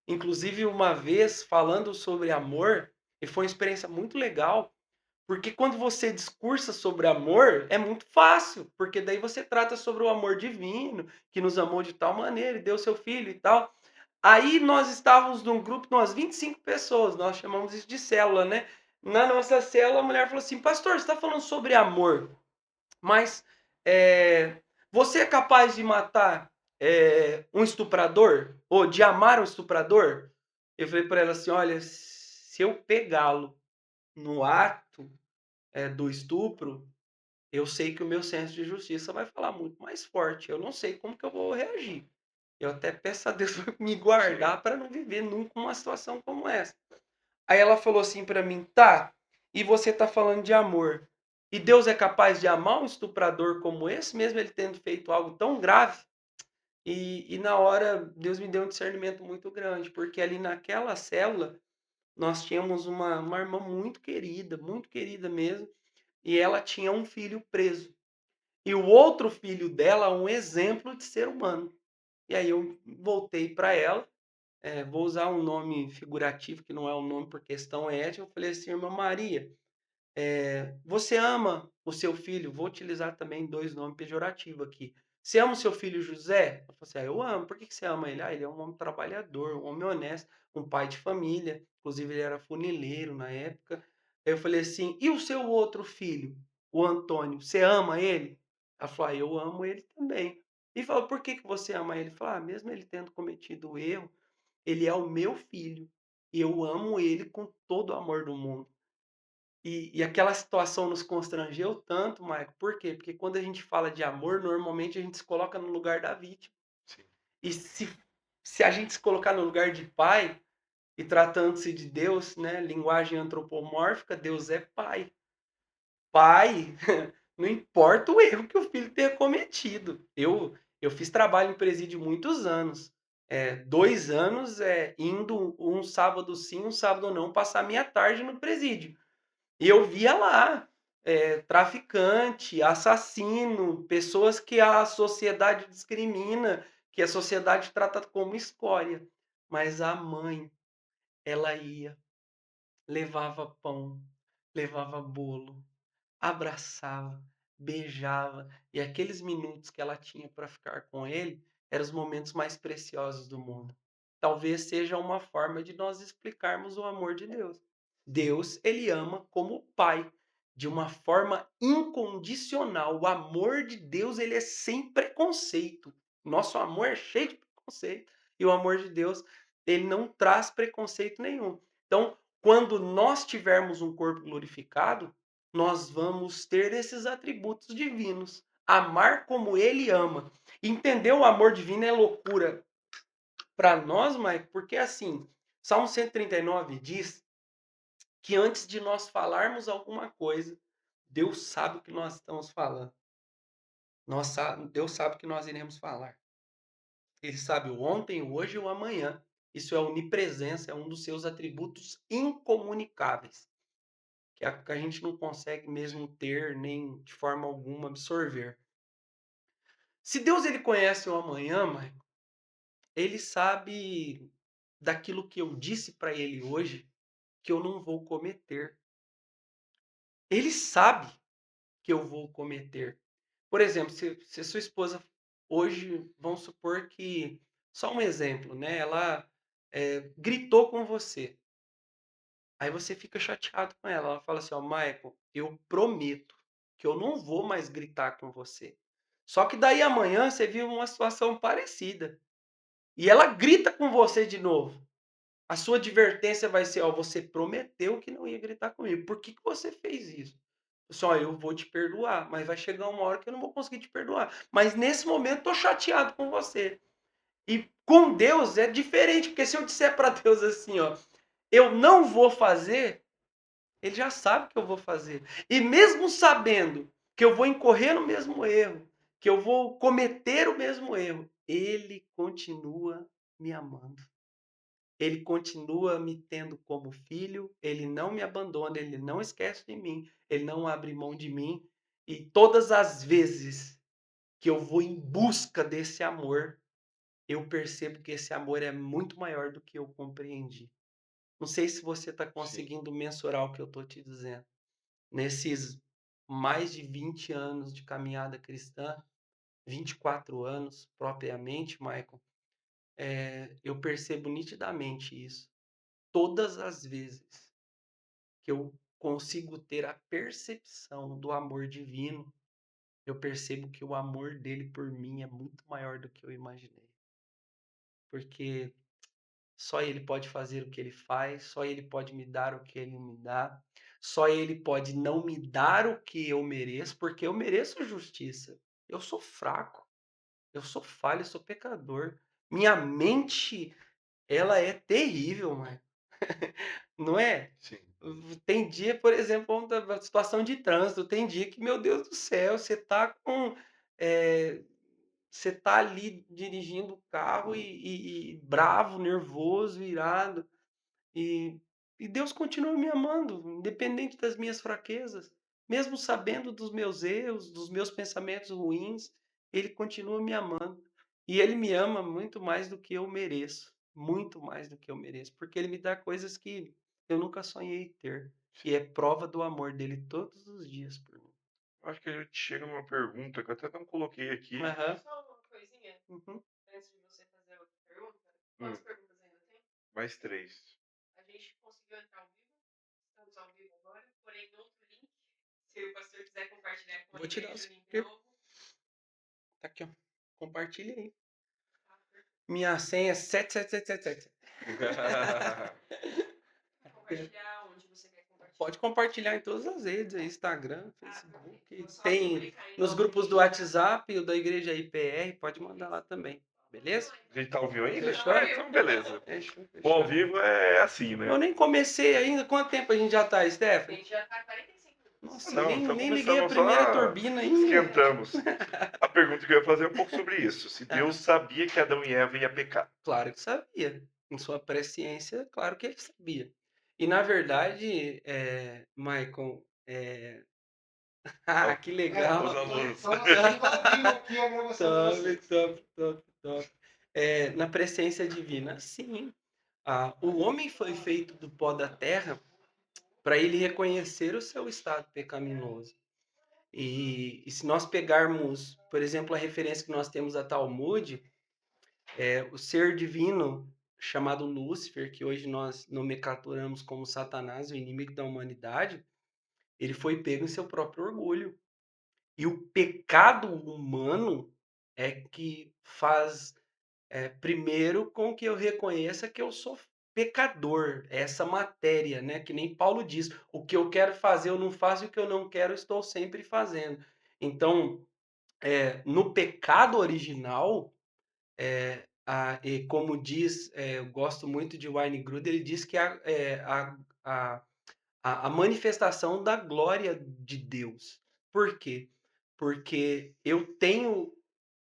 Inclusive uma vez falando sobre amor, e foi uma experiência muito legal, porque quando você discursa sobre amor, é muito fácil, porque daí você trata sobre o amor divino, que nos amou de tal maneira e deu seu filho e tal. Aí nós estávamos num grupo de umas 25 pessoas, nós chamamos isso de célula, né? Na nossa célula, a mulher falou assim: "Pastor, você está falando sobre amor. Mas, você é capaz de matar, um estuprador? Ou de amar um estuprador?" Eu falei para ela assim: "Olha, se eu pegá-lo no ato, do estupro, eu sei que o meu senso de justiça vai falar muito mais forte. Eu não sei como que eu vou reagir. Eu até peço a Deus para me Sim. guardar para não viver nunca uma situação como essa". Aí ela falou assim pra mim: "Tá, e você tá falando de amor. E Deus é capaz de amar um estuprador como esse, mesmo ele tendo feito algo tão grave?" E na hora Deus me deu um discernimento muito grande, porque ali naquela célula nós tínhamos uma irmã muito querida mesmo, e ela tinha um filho preso. E o outro filho dela, um exemplo de ser humano. E aí eu voltei para ela, vou usar um nome figurativo, que não é um nome por questão ética, eu falei assim: "Irmã Maria, você ama o seu filho?", vou utilizar também 2 nomes pejorativos aqui. "Você ama o seu filho José?", ela falou assim: "Ah, eu amo". "Por que que você ama ele?". "Ah, ele é um homem trabalhador, um homem honesto, um pai de família", inclusive ele era funileiro na época. Aí eu falei assim: "E o seu outro filho, o Antônio, você ama ele?". Ela falou: "Ah, eu amo ele também". E falou: "Por que que você ama ele?". Falou: "Ah, mesmo ele tendo cometido o erro, ele é o meu filho, e eu amo ele com todo o amor do mundo". E aquela situação nos constrangeu tanto, Maico, por quê? Porque quando a gente fala de amor, normalmente a gente se coloca no lugar da vítima. Sim, E se a gente se colocar no lugar de pai, e tratando-se de Deus, né, linguagem antropomórfica, Deus é pai. Pai, não importa o erro que o filho tenha cometido. Eu fiz trabalho em presídio muitos anos. 2 anos indo um sábado sim, um sábado não, passar minha tarde no presídio. E eu via lá traficante, assassino, pessoas que a sociedade discrimina, que a sociedade trata como escória. Mas a mãe, ela ia, levava pão, levava bolo, abraçava, beijava, e aqueles minutos que ela tinha para ficar com ele eram os momentos mais preciosos do mundo. Talvez seja uma forma de nós explicarmos o amor de Deus. Deus, ele ama como pai, de uma forma incondicional. O amor de Deus, ele é sem preconceito. Nosso amor é cheio de preconceito, e o amor de Deus, ele não traz preconceito nenhum. Então, quando nós tivermos um corpo glorificado, nós vamos ter esses atributos divinos. Amar como ele ama. Entender o amor divino é loucura para nós, Mike, porque assim, Salmo 139 diz que antes de nós falarmos alguma coisa, Deus sabe o que nós estamos falando. Deus sabe o que nós iremos falar. Ele sabe o ontem, o hoje e o amanhã. Isso é onipresença, é um dos seus atributos incomunicáveis, que a gente não consegue mesmo ter, nem de forma alguma absorver. Se Deus ele conhece o amanhã, Michael, ele sabe daquilo que eu disse para ele hoje que eu não vou cometer. Ele sabe que eu vou cometer. Por exemplo, se sua esposa hoje, vamos supor que, só um exemplo, né? Ela gritou com você. Aí você fica chateado com ela. Ela fala assim, ó, Michael, eu prometo que eu não vou mais gritar com você. Só que daí amanhã você vive uma situação parecida. E ela grita com você de novo. A sua advertência vai ser, ó, você prometeu que não ia gritar comigo. Por que você fez isso? Só eu vou te perdoar, mas vai chegar uma hora que eu não vou conseguir te perdoar. Mas nesse momento tô chateado com você. E com Deus é diferente, porque se eu disser para Deus assim, ó, eu não vou fazer, ele já sabe que eu vou fazer. E mesmo sabendo que eu vou incorrer no mesmo erro, que eu vou cometer o mesmo erro, ele continua me amando. Ele continua me tendo como filho, ele não me abandona, ele não esquece de mim, ele não abre mão de mim. E todas as vezes que eu vou em busca desse amor, eu percebo que esse amor é muito maior do que eu compreendi. Não sei se você está sim. conseguindo mensurar o que eu estou te dizendo. Nesses mais de 20 anos de caminhada cristã, 24 anos propriamente, Michael, eu percebo nitidamente isso. Todas as vezes que eu consigo ter a percepção do amor divino, eu percebo que o amor dele por mim é muito maior do que eu imaginei. Porque só ele pode fazer o que ele faz, só ele pode me dar o que ele me dá, só ele pode não me dar o que eu mereço, porque eu mereço justiça. Eu sou fraco, eu sou falho, eu sou pecador. Minha mente, ela é terrível, mano. Não é? Sim. Tem dia, por exemplo, vamos dar situação de trânsito, tem dia que, meu Deus do céu, eh, você tá ali dirigindo o carro e bravo, nervoso, irado, e e Deus continua me amando, independente das minhas fraquezas, mesmo sabendo dos meus erros, dos meus pensamentos ruins, Ele continua me amando. E Ele me ama muito mais do que eu mereço, muito mais do que eu mereço, porque Ele me dá coisas que eu nunca sonhei ter, e é prova do amor dele todos os dias por mim. Acho que a gente chega numa pergunta que eu até não coloquei aqui. Aham. Só uma coisinha, Uhum. antes de você fazer outra pergunta. Hum, Quantas perguntas ainda tem? mais três. A gente conseguiu entrar ao vivo. Estamos ao vivo agora, porém no outro link. Se o pastor quiser compartilhar com a gente o link novo. Tá aqui, ó. Compartilha aí. Minha senha é 777777. Compartilhar onde você quer compartilhar. Pode compartilhar em todas as redes aí, Instagram, Facebook, tem nos grupos do WhatsApp, o da igreja IPR, pode mandar lá também, beleza? A gente tá ao vivo ainda? Fechou? Ah, então beleza. Fechou, O ao fechou. vivo é assim, né? Eu nem comecei ainda, quanto tempo a gente já tá, A Stephanie? gente já tá 45 minutos. Nossa, Não, nem, então nem liguei a começamos primeira só, turbina ainda. esquentamos. A pergunta que eu ia fazer é um pouco sobre isso. Se Deus Ah, sabia que Adão e Eva iam pecar. claro que sabia. Em sua presciência, claro que ele sabia. E na verdade, Michael, Ó, que os legal. alunos. Estamos assistindo ao vivo aqui a gravação de Top, vocês. top, top, top. Na presciência divina, sim. O homem foi feito do pó da terra para ele reconhecer o seu estado pecaminoso. E se nós pegarmos, por exemplo, a referência que nós temos a Talmud, o ser divino chamado Lúcifer, que hoje nós nomenclaturamos como Satanás, o inimigo da humanidade, ele foi pego em seu próprio orgulho. E o pecado humano é que faz primeiro com que eu reconheça que eu sou pecador, essa matéria, né? Que nem Paulo diz, o que eu quero fazer eu não faço e o que eu não quero eu estou sempre fazendo. Então, no pecado original, e como diz, eu gosto muito de Wayne Grudem, ele diz que a, a manifestação da glória de Deus. Por quê? Porque eu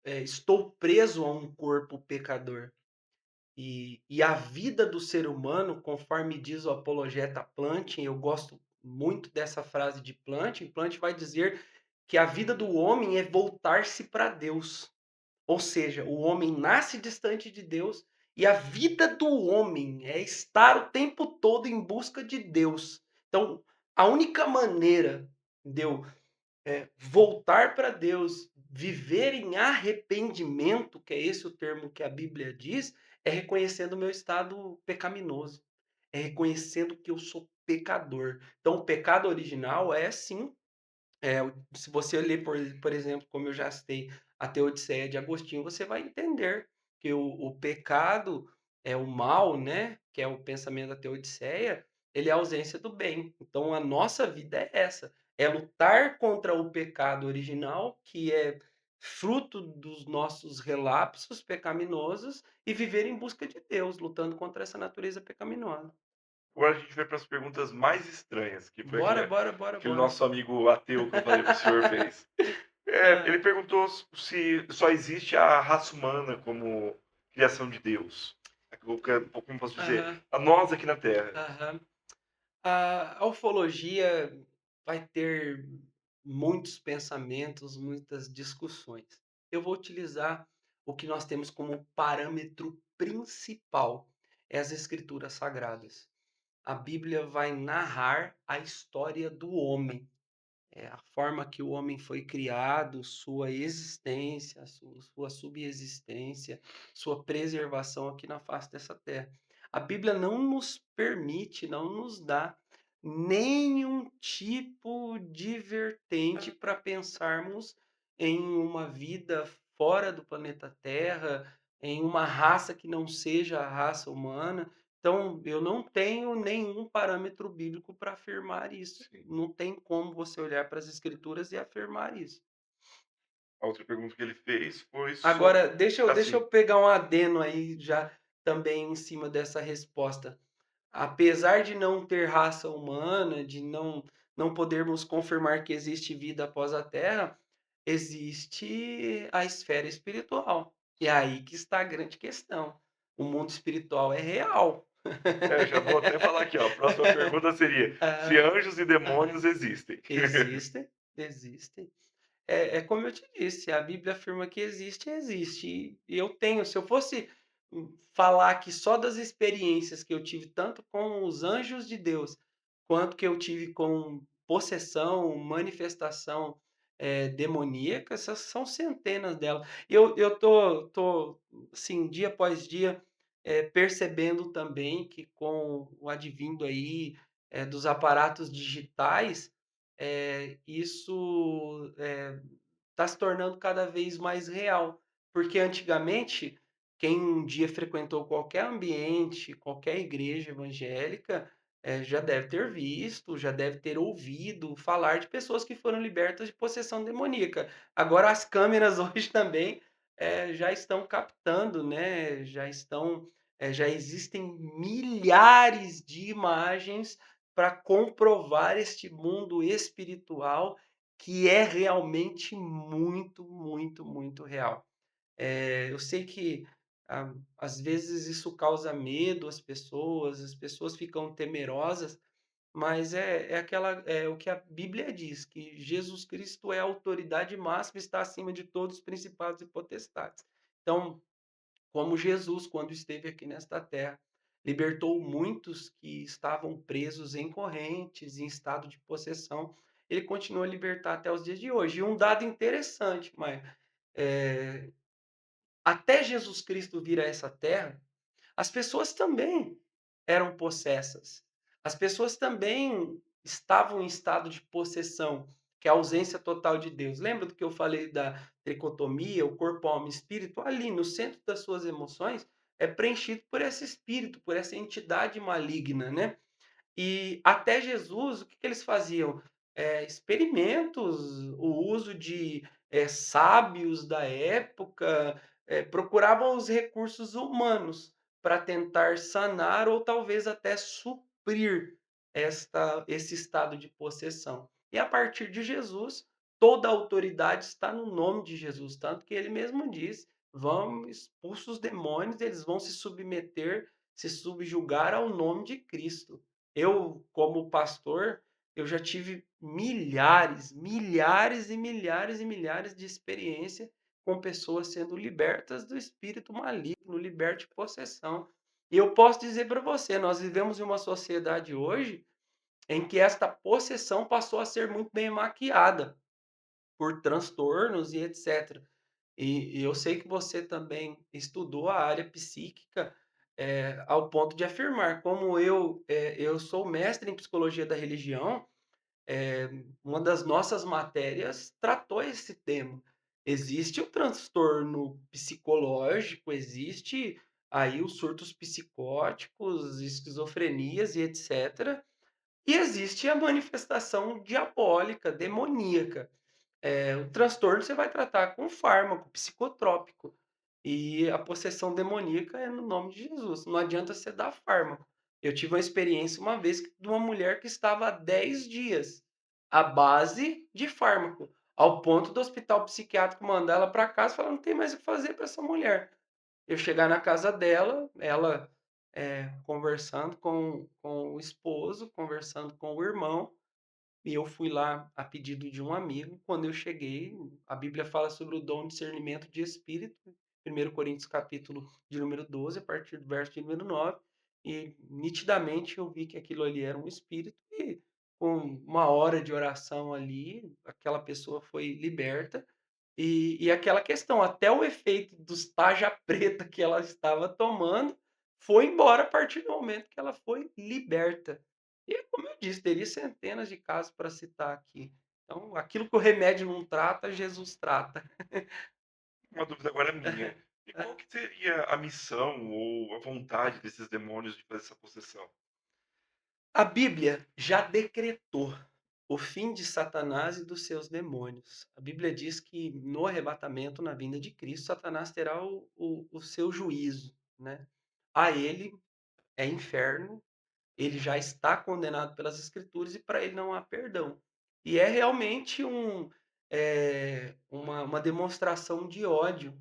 estou preso a um corpo pecador. E a vida do ser humano, conforme diz o apologeta Plantin, eu gosto muito dessa frase de Plantin, Plantin vai dizer que a vida do homem é voltar-se para Deus. Ou seja, o homem nasce distante de Deus e a vida do homem é estar o tempo todo em busca de Deus. Então, a única maneira de eu voltar para Deus, viver em arrependimento, que é esse o termo que a Bíblia diz, é reconhecendo o meu estado pecaminoso, é reconhecendo que eu sou pecador. Então, o pecado original é sim, se você ler, por exemplo, como eu já citei, a Teodiceia de Agostinho, você vai entender que o pecado é o mal, né? Que é o pensamento da Teodiceia, ele é a ausência do bem. Então, a nossa vida é essa: é lutar contra o pecado original, que é fruto dos nossos relapsos pecaminosos, e viver em busca de Deus, lutando contra essa natureza pecaminosa. Agora a gente vai para as perguntas mais estranhas, que foi Bora, bora, bora, aquele bora. nosso amigo ateu que eu falei que o senhor fez. Ah, Ele perguntou se só existe a raça humana como criação de Deus. Como posso dizer? aham, A nós aqui na Terra. aham. A ufologia vai ter muitos pensamentos, muitas discussões. Eu vou utilizar o que nós temos como parâmetro principal, é as escrituras sagradas. A Bíblia vai narrar a história do homem, a forma que o homem foi criado, sua existência, sua subsistência, sua preservação aqui na face dessa terra. A Bíblia não nos permite, não nos dá nenhum tipo de vertente para pensarmos em uma vida fora do planeta Terra, em uma raça que não seja a raça humana. Então, eu não tenho nenhum parâmetro bíblico para afirmar isso. Sim. Não tem como você olhar para as escrituras e afirmar isso. A outra pergunta que ele fez foi sobre. Agora, deixa Assim, eu pegar um adeno aí já também em cima dessa resposta. Apesar de não ter raça humana, de não podermos confirmar que existe vida após a Terra, existe a esfera espiritual. E é aí que está a grande questão. O mundo espiritual é real. já vou até falar aqui, ó. A próxima pergunta seria: se Ah, anjos e demônios aham. existem? Existem, existem. É como eu te disse, a Bíblia afirma que existe, existe. E eu tenho, se eu fosse falar aqui só das experiências que eu tive, tanto com os anjos de Deus, quanto que eu tive com possessão, manifestação demoníaca, essas são centenas delas. Eu tô, assim, dia após dia, percebendo também que com o advindo aí dos aparatos digitais, isso está se tornando cada vez mais real. Porque antigamente, quem um dia frequentou qualquer ambiente, qualquer igreja evangélica, já deve ter visto, já deve ter ouvido falar de pessoas que foram libertas de possessão demoníaca. Agora as câmeras hoje também, já estão captando, né, já existem milhares de imagens para comprovar este mundo espiritual que é realmente muito, muito, muito real. Eu sei que, às vezes isso causa medo às pessoas, as pessoas ficam temerosas, mas é o que a Bíblia diz, que Jesus Cristo é a autoridade máxima, está acima de todos os principados e potestades. Então, como Jesus, quando esteve aqui nesta terra, libertou muitos que estavam presos em correntes, em estado de possessão, ele continua a libertar até os dias de hoje. E um dado interessante, mas eh até Jesus Cristo vir a essa terra, as pessoas também eram possessas. As pessoas também estavam em estado de possessão, que é a ausência total de Deus. Lembra do que eu falei da tricotomia, o corpo, alma e espírito? Ali, no centro das suas emoções, é preenchido por esse espírito, por essa entidade maligna, né? E até Jesus, o que que eles faziam? Experimentos, o uso de, sábios da época, procuravam os recursos humanos para tentar sanar ou talvez até suprir esse estado de possessão. E a partir de Jesus, toda a autoridade está no nome de Jesus, tanto que ele mesmo diz: "Vão, expulsa os demônios, eles vão se submeter, se subjugar ao nome de Cristo". Eu, como pastor, eu já tive milhares, milhares e milhares e milhares de experiência com pessoas sendo libertas do espírito maligno, libertas de possessão. E eu posso dizer para você, nós vivemos em uma sociedade hoje em que esta possessão passou a ser muito bem maquiada por transtornos e etc. E eu sei que você também estudou a área psíquica, ao ponto de afirmar, como eu sou mestre em psicologia da religião, uma das nossas matérias tratou esse tema. Existe o transtorno psicológico, existe aí os surtos psicóticos, esquizofrenias e etc. E existe a manifestação diabólica, demoníaca. O transtorno você vai tratar com fármaco psicotrópico. E a possessão demoníaca é no nome de Jesus. Não adianta você dar fármaco. Eu tive uma experiência uma vez de uma mulher que estava há 10 dias à base de fármaco, ao ponto do hospital psiquiátrico mandar ela para casa e falar: não tem mais o que fazer para essa mulher. Eu chegar na casa dela, ela conversando com o esposo, conversando com o irmão, e eu fui lá a pedido de um amigo. Quando eu cheguei, a Bíblia fala sobre o dom de discernimento de espírito, 1 Coríntios capítulo de número 12, a partir do verso de número 9, e nitidamente eu vi que aquilo ali era um espírito e com uma hora de oração ali, aquela pessoa foi liberta. E aquela questão, até o efeito dos tarja preta que ela estava tomando, foi embora a partir do momento que ela foi liberta. E é como eu disse, teria centenas de casos para citar aqui. Então, aquilo que o remédio não trata, Jesus trata. Uma dúvida agora minha. E qual que seria a missão ou a vontade desses demônios de fazer essa possessão? A Bíblia já decretou o fim de Satanás e dos seus demônios. A Bíblia diz que no arrebatamento, na vinda de Cristo, Satanás terá o seu juízo, né? A ele é inferno. Ele já está condenado pelas escrituras e para ele não há perdão. E é realmente uma demonstração de ódio,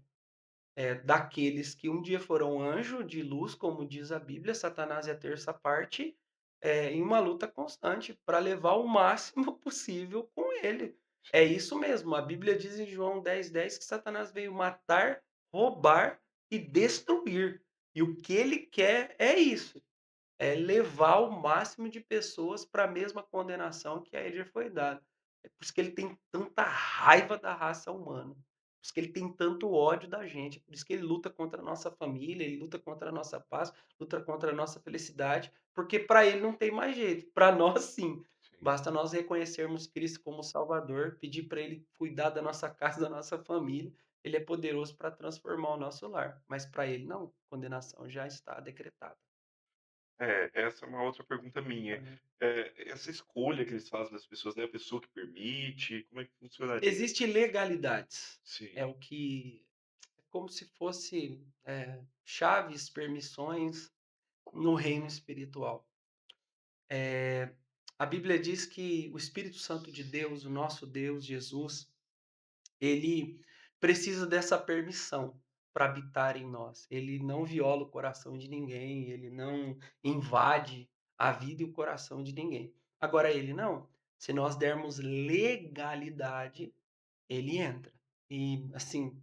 daqueles que um dia foram anjo de luz, como diz a Bíblia, Satanás é a terça parte, em uma luta constante para levar o máximo possível com ele. É isso mesmo, a Bíblia diz em João 10:10 que Satanás veio matar, roubar e destruir. E o que ele quer é isso, é levar o máximo de pessoas para a mesma condenação que a ele foi dada. É por isso que ele tem tanta raiva da raça humana, por isso que ele tem tanto ódio da gente, por isso que ele luta contra a nossa família, ele luta contra a nossa paz, luta contra a nossa felicidade, porque para ele não tem mais jeito, para nós sim. Sim. Basta nós reconhecermos Cristo como Salvador, pedir para ele cuidar da nossa casa, da nossa família, ele é poderoso para transformar o nosso lar, mas para ele não, condenação já está decretada. É, essa é uma outra pergunta minha. Aham. Essa escolha que eles fazem das pessoas, é a pessoa que permite? Como é que funcionaria? Existe legalidades, Sim, é o que é como se fosse, chaves, permissões no reino espiritual. A Bíblia diz que o Espírito Santo de Deus, o nosso Deus, Jesus, ele precisa dessa permissão para habitar em nós. Ele não viola o coração de ninguém, ele não invade a vida e o coração de ninguém. Agora ele não. Se nós dermos legalidade, ele entra. E assim,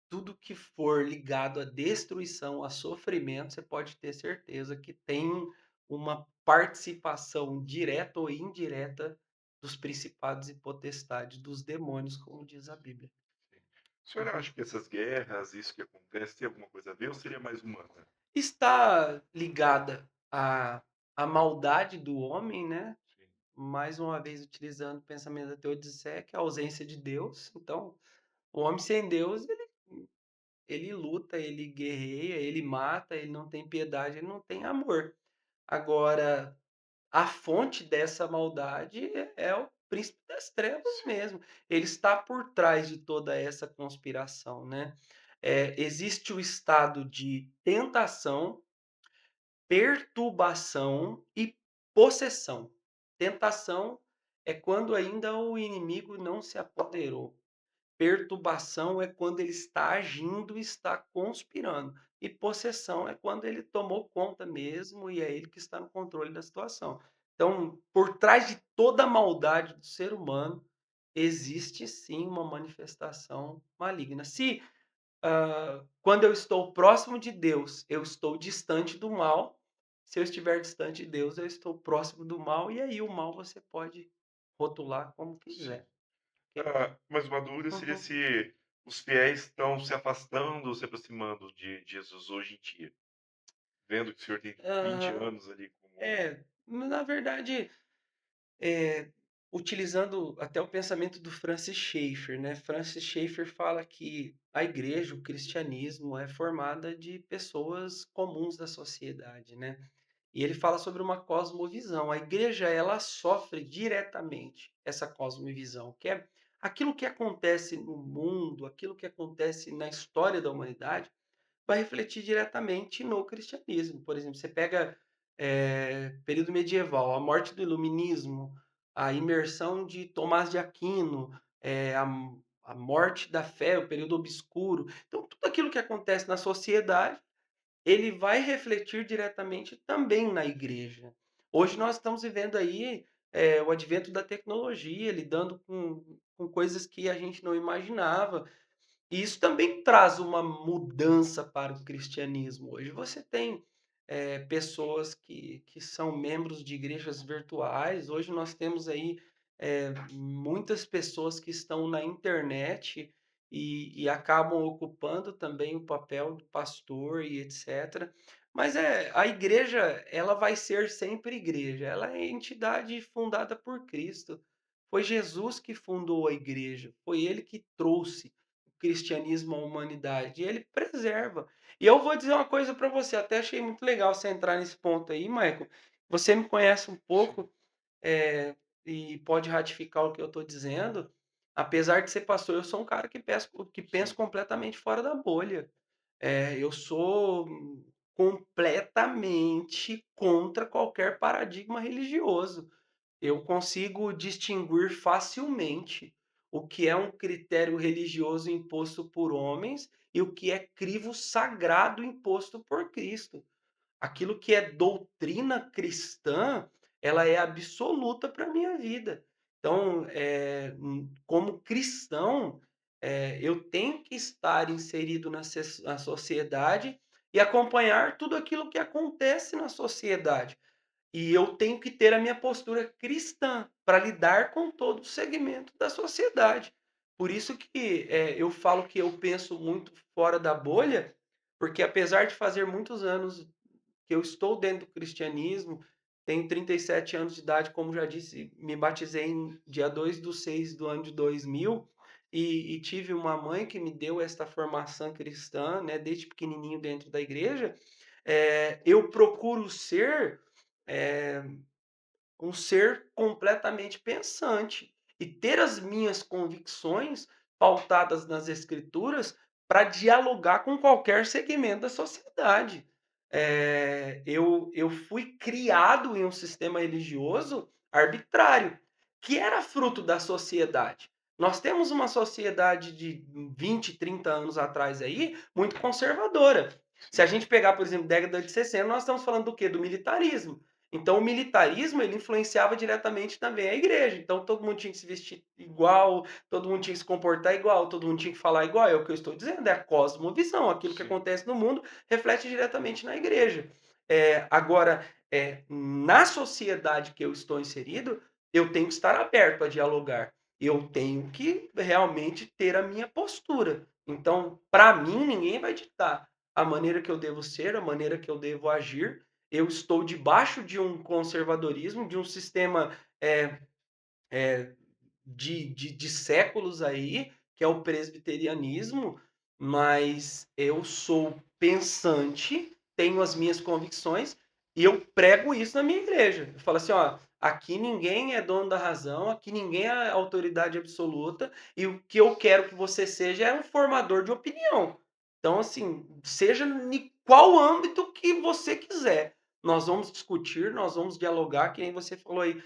tudo que for ligado à destruição, a sofrimento, você pode ter certeza que tem uma participação direta ou indireta dos principados e potestades, dos demônios, como diz a Bíblia. sim. O senhor Uhum. acha que essas guerras, isso que acontece, tem alguma coisa a ver ou seria mais humana? Está ligada à maldade do homem, né? Sim, Mais uma vez utilizando o pensamento da Teodiceia, que é a ausência de Deus. Então, o homem sem Deus, ele luta, ele guerreia, ele mata, ele não tem piedade, ele não tem amor. Agora, a fonte dessa maldade é o príncipe das trevas sim, mesmo. Ele está por trás de toda essa conspiração, né. Existe o estado de tentação, perturbação e possessão. Tentação é quando ainda o inimigo não se apoderou. Perturbação é quando ele está agindo, está conspirando. E possessão é quando ele tomou conta mesmo e é ele que está no controle da situação. Então, por trás de toda a maldade do ser humano, existe sim uma manifestação maligna. Se quando eu estou próximo de Deus, eu estou distante do mal. Se eu estiver distante de Deus, eu estou próximo do mal. E aí, o mal você pode rotular como sim. quiser. Ok? Mas uma dúvida seria Uhum. se os fiéis estão se afastando ou se aproximando de Jesus hoje em dia, vendo que o senhor tem 20 Ah, anos ali como na verdade, eh, utilizando até o pensamento do Francis Schaeffer, né, Francis Schaeffer fala que a igreja, o cristianismo é formada de pessoas comuns da sociedade, né, e ele fala sobre uma cosmovisão. A igreja, ela sofre diretamente essa cosmovisão, que é aquilo que acontece no mundo, aquilo que acontece na história da humanidade, vai refletir diretamente no cristianismo. Por exemplo, você pega, período medieval, a morte do iluminismo, a imersão de Tomás de Aquino, a morte da fé, o período obscuro. Então, tudo aquilo que acontece na sociedade, ele vai refletir diretamente também na igreja. Hoje nós estamos vivendo aí, o advento da tecnologia, lidando com coisas que a gente não imaginava. E isso também traz uma mudança para o cristianismo. Hoje você tem, pessoas que são membros de igrejas virtuais. Hoje nós temos aí, muitas pessoas que estão na internet e acabam ocupando também o papel do pastor e etcétera. Mas a igreja, ela vai ser sempre igreja, ela é entidade fundada por Cristo. Foi Jesus que fundou a igreja, foi ele que trouxe cristianismo à humanidade, e ele preserva. E eu vou dizer uma coisa para você, até achei muito legal você entrar nesse ponto aí, Michael. Você me conhece um sim, pouco, eh, e pode ratificar o que eu estou dizendo. Apesar de ser pastor, eu sou um cara que pensa sim, completamente fora da bolha. Eu sou completamente contra qualquer paradigma religioso. Eu consigo distinguir facilmente o que é um critério religioso imposto por homens e o que é crivo sagrado imposto por Cristo. Aquilo que é doutrina cristã, ela é absoluta para a minha vida. Então, como cristão, eu tenho que estar inserido na sociedade e acompanhar tudo aquilo que acontece na sociedade. E eu tenho que ter a minha postura cristã para lidar com todo o segmento da sociedade. Por isso que, eu falo que eu penso muito fora da bolha, porque apesar de fazer muitos anos que eu estou dentro do cristianismo, tenho 37 anos de idade, como já disse, me batizei em dia 2 do 6 do ano de 2000 e tive uma mãe que me deu esta formação cristã, né, desde pequenininho dentro da igreja. eu procuro ser eh, um ser completamente pensante e ter as minhas convicções pautadas nas escrituras para dialogar com qualquer segmento da sociedade. Eu fui criado em um sistema religioso arbitrário, que era fruto da sociedade. Nós temos uma sociedade de 20, 30 anos atrás aí, muito conservadora. Se a gente pegar, por exemplo, década de 60, nós estamos falando do quê? Do militarismo. Então, o militarismo ele influenciava diretamente também a igreja. Então, todo mundo tinha que se vestir igual, todo mundo tinha que se comportar igual, todo mundo tinha que falar igual. É o que eu estou dizendo, é a cosmovisão. Aquilo que Sim. acontece no mundo reflete diretamente na igreja. Agora, na sociedade que eu estou inserido, eu tenho que estar aberto a dialogar. Eu tenho que realmente ter a minha postura. Então, para mim, ninguém vai ditar a maneira que eu devo ser, a maneira que eu devo agir. Eu estou debaixo de um conservadorismo, de um sistema é, é, de séculos aí, que é o presbiterianismo, mas eu sou pensante, tenho as minhas convicções e eu prego isso na minha igreja. Eu falo assim, ó, aqui ninguém é dono da razão, aqui ninguém é autoridade absoluta e o que eu quero que você seja é um formador de opinião. Então, assim, seja em qual âmbito que você quiser. Nós vamos discutir, nós vamos dialogar, que nem você falou aí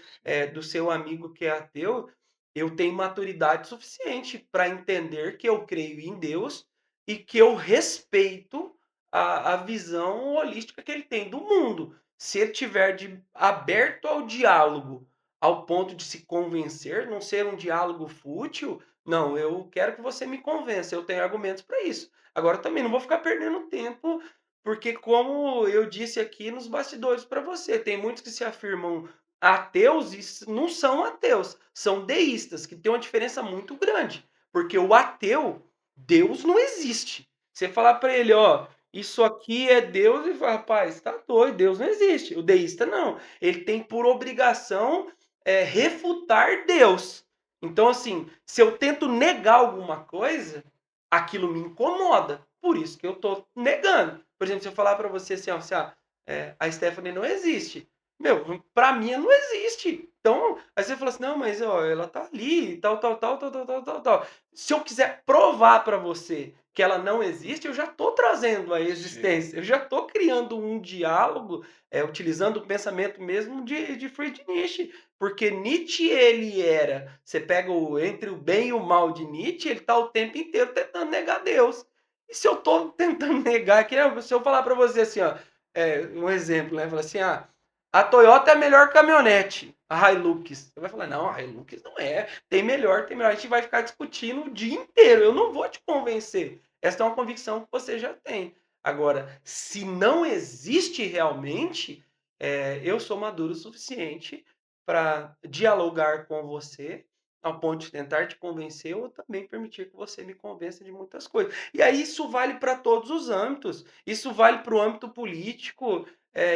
do seu amigo que é ateu, eu tenho maturidade suficiente para entender que eu creio em Deus e que eu respeito a visão holística que ele tem do mundo. Se ele tiver aberto ao diálogo, ao ponto de se convencer, não ser um diálogo fútil, não, eu quero que você me convença, eu tenho argumentos para isso. Agora também não vou ficar perdendo tempo, porque como eu disse aqui nos bastidores para você, tem muitos que se afirmam ateus e não são ateus, são deístas, que tem uma diferença muito grande. Porque o ateu, Deus não existe. Você falar para ele, ó, isso aqui é Deus, e fala, rapaz, tá doido, Deus não existe. O deísta não. Ele tem por obrigação refutar Deus. Então, assim, se eu tento negar alguma coisa, aquilo me incomoda. Por isso que eu tô negando. Por exemplo, se eu falar para você assim, ó, a Stephanie não existe. Meu, pra mim ela não existe. Então, aí você fala assim, não, mas ó, ela tá ali, tal, tal, tal, tal, tal, tal, tal, tal. Se eu quiser provar para você que ela não existe, eu já tô trazendo a Sim. existência, eu já tô criando um diálogo, utilizando o pensamento mesmo de Friedrich Nietzsche, porque Nietzsche ele era, você pega entre o bem e o mal de Nietzsche, ele tá o tempo inteiro tentando negar Deus. E se eu tô tentando negar, se eu falar para você assim, ó, um exemplo, né, falar assim, a Toyota é a melhor caminhonete, a Hilux. Você vai falar, não, a Hilux não é. Tem melhor, tem melhor. A gente vai ficar discutindo o dia inteiro. Eu não vou te convencer. Essa é uma convicção que você já tem. Agora, se não existe realmente, eu sou maduro o suficiente para dialogar com você ao ponto de tentar te convencer ou também permitir que você me convença de muitas coisas. E aí isso vale para todos os âmbitos. Isso vale para o âmbito político,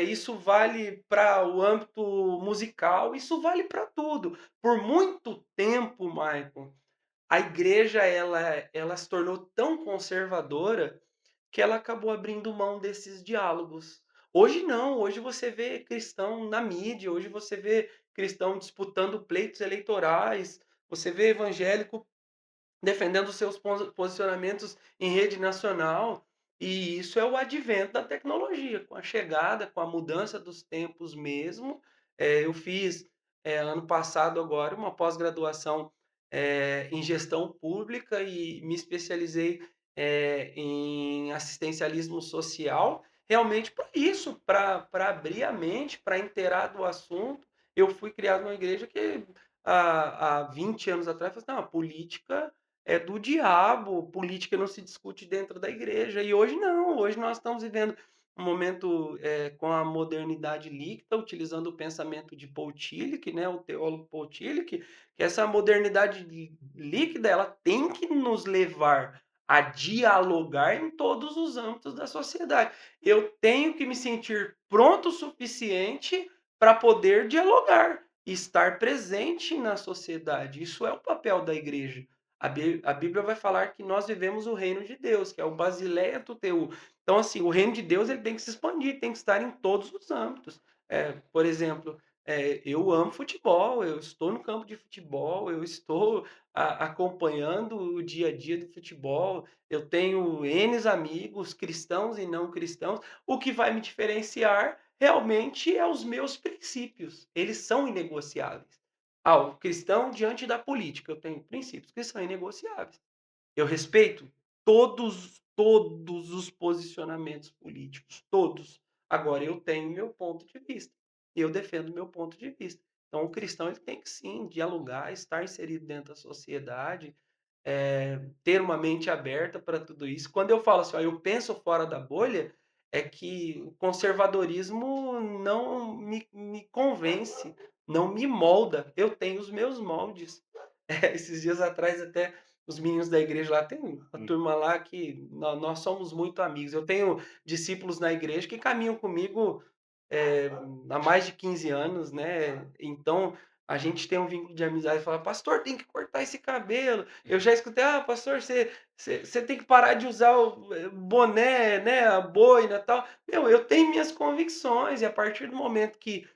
isso vale para o âmbito musical, isso vale para tudo. Por muito tempo, Michael, a igreja ela se tornou tão conservadora que ela acabou abrindo mão desses diálogos. Hoje não, hoje você vê cristão na mídia, hoje você vê cristão disputando pleitos eleitorais, você vê evangélico defendendo seus posicionamentos em rede nacional. E isso é o advento da tecnologia, com a chegada, com a mudança dos tempos mesmo. Eu fiz, ano passado agora, uma pós-graduação em gestão pública e me especializei em assistencialismo social, realmente para isso, para abrir a mente, para inteirar do assunto. Eu fui criado numa igreja que há 20 anos atrás, falou assim, não, a política é do diabo, política não se discute dentro da igreja. E hoje não, hoje nós estamos vivendo um momento com a modernidade líquida, utilizando o pensamento de Paul Tillich, né, o teólogo Paul Tillich, que essa modernidade líquida ela tem que nos levar a dialogar em todos os âmbitos da sociedade. Eu tenho que me sentir pronto o suficiente para poder dialogar, estar presente na sociedade. Isso é o papel da igreja. A Bíblia vai falar que nós vivemos o reino de Deus, que é o Basileia Tuteu. Então, assim, o reino de Deus ele tem que se expandir, tem que estar em todos os âmbitos. Por exemplo, eu amo futebol, eu estou no campo de futebol, eu estou acompanhando o dia a dia do futebol, eu tenho N amigos, cristãos e não cristãos. O que vai me diferenciar realmente é os meus princípios, eles são inegociáveis. O cristão diante da política, eu tenho princípios que são inegociáveis. Eu respeito todos os posicionamentos políticos, todos. Agora eu tenho meu ponto de vista, eu defendo meu ponto de vista. Então o cristão ele tem que sim dialogar, estar inserido dentro da sociedade, ter uma mente aberta para tudo isso. Quando eu falo assim: "Ó, eu penso fora da bolha", é que o conservadorismo não me convence, não me molda. Eu tenho os meus moldes. Esses dias atrás até os meninos da igreja lá, tem uma Hum, turma lá que nós somos muito amigos. Eu tenho discípulos na igreja que caminham comigo, eh, há mais de 15 anos, né, então a gente tem um vínculo de amizade. Fala: "Pastor, tem que cortar esse cabelo". Eu já escutei: "Ah, pastor, você tem que parar de usar o boné, né, a boina, tal". Meu, eu tenho minhas convicções e a partir do momento que,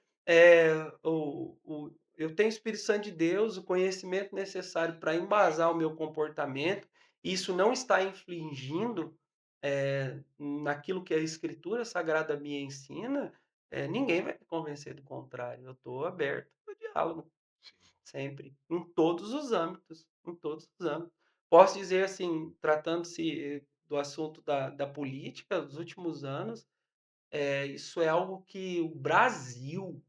eu tenho o Espírito Santo de Deus, o conhecimento necessário para embasar o meu comportamento, isso não está infligindo, naquilo que a Escritura Sagrada me ensina, ninguém vai me convencer do contrário. Eu estou aberto ao diálogo, sim, sempre, em todos os âmbitos, em todos os âmbitos. Posso dizer assim, tratando-se do assunto da política dos últimos anos, isso é algo que o Brasil,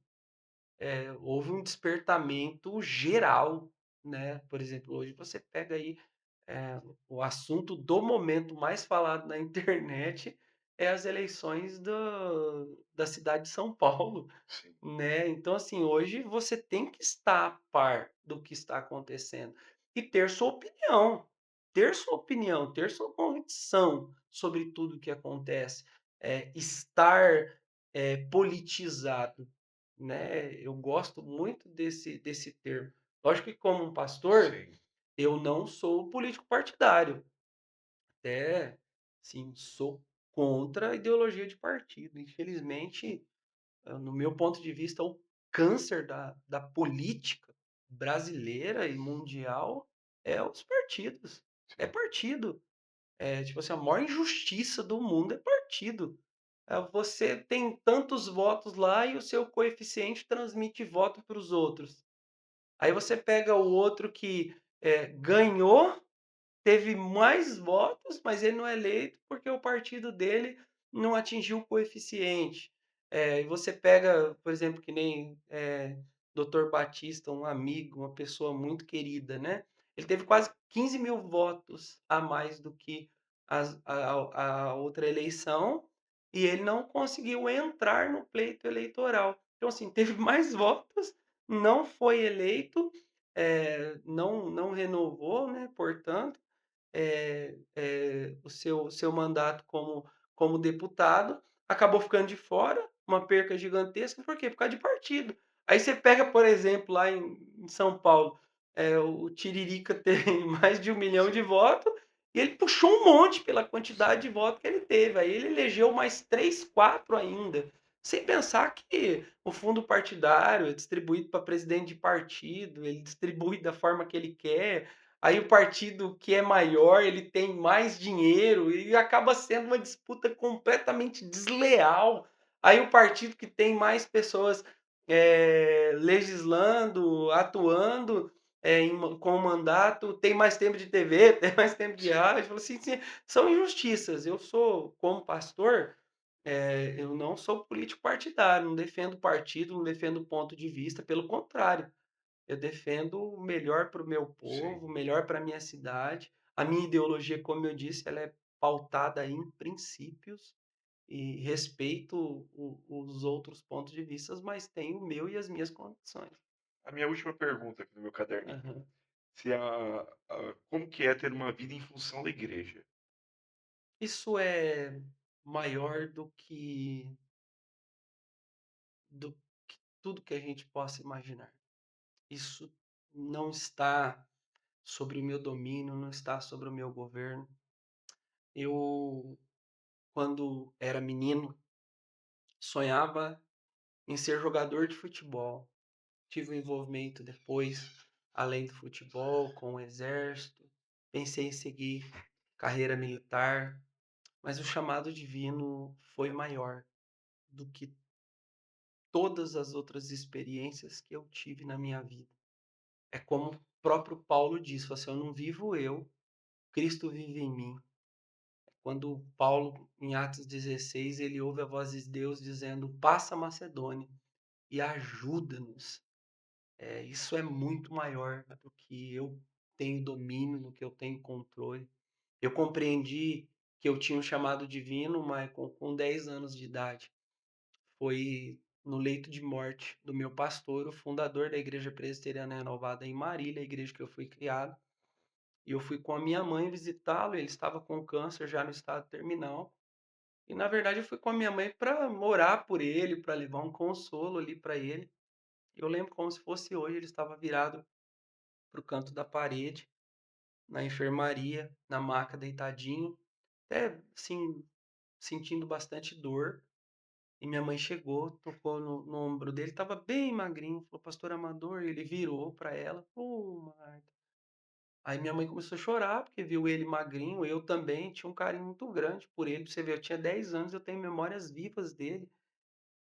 houve um despertamento geral, né. Por exemplo, hoje você pega aí, o assunto do momento mais falado na internet é as eleições da cidade de São Paulo. sim, Né, então assim, hoje você tem que estar a par do que está acontecendo e ter sua opinião, ter sua convicção sobre tudo o que acontece, estar, politizado, né, eu gosto muito desse termo. Lógico que como um pastor, sim, eu não sou político partidário, até, sim, sou contra a ideologia de partido, infelizmente no meu ponto de vista, o câncer da política brasileira e mundial é os partidos. É sim, partido. Tipo assim, a maior injustiça do mundo é partido. Você tem tantos votos lá e o seu coeficiente transmite voto para os outros. Aí você pega o outro que ganhou, teve mais votos, mas ele não é eleito porque o partido dele não atingiu o coeficiente. E você pega, por exemplo, que nem, Doutor Batista, um amigo, uma pessoa muito querida, né, ele teve quase 15.000 votos a mais do que a outra eleição, e ele não conseguiu entrar no pleito eleitoral. Então, assim, teve mais votos, não foi eleito, não renovou, né, portanto, o seu mandato como deputado, acabou ficando de fora, uma perca gigantesca, por quê? Por causa de partido. Aí você pega, por exemplo, lá em São Paulo, o Tiririca tem mais de 1.000.000 de sim, votos, e ele puxou um monte pela quantidade sim, de voto que ele teve, aí ele elegeu mais 3, 4 ainda. Sem pensar que o fundo partidário é distribuído para presidente de partido, ele distribui da forma que ele quer, aí o partido que é maior, ele tem mais dinheiro e acaba sendo uma disputa completamente desleal. Aí o partido que tem mais pessoas, legislando, atuando, com mandato, tem mais tempo de TV, tem mais tempo de sim. rádio, assim, são injustiças. Eu sou, como pastor, eu não sou político partidário, não defendo partido, não defendo ponto de vista, pelo contrário. Eu defendo o melhor para o meu Sim. povo, o melhor para a minha cidade. A minha ideologia, como eu disse, ela é pautada em princípios e respeito os outros pontos de vista, mas tenho o meu e as minhas condições. A minha última pergunta aqui no meu caderninho, Aham. se como que é ter uma vida em função da igreja? Isso é maior do que tudo que a gente possa imaginar. Isso não está. sobre o meu domínio, não está sobre o meu governo. Eu, quando era menino, sonhava em ser jogador de futebol. Tive um envolvimento depois, além do futebol, com o exército. Pensei em seguir carreira militar, mas o chamado divino foi maior do que todas as outras experiências que eu tive na minha vida. É como o próprio Paulo diz, falou assim, eu não vivo eu, Cristo vive em mim. Quando Paulo, em Atos 16, ele ouve a voz de Deus dizendo, passa a Macedônia e ajuda-nos. Isso é muito maior do que eu tenho domínio, do que eu tenho controle. Eu compreendi que eu tinha um chamado divino, mas com 10 anos de idade. Foi no leito de morte do meu pastor, o fundador da Igreja Presbiteriana Renovada em Marília, a igreja que eu fui criado. E eu fui com a minha mãe visitá-lo, ele estava com câncer já no estado terminal. E na verdade eu fui com a minha mãe para orar por ele, para levar um consolo ali para ele. Eu lembro como se fosse hoje, ele estava virado para o canto da parede, na enfermaria, na maca, deitadinho, até assim, sentindo bastante dor. E minha mãe chegou, tocou no ombro dele, estava bem magrinho, falou, pastor Amador, ele virou para ela, pô, Marta. Aí minha mãe começou a chorar, porque viu ele magrinho, eu também tinha um carinho muito grande por ele, pra você ver, eu tinha 10 anos, eu tenho memórias vivas dele.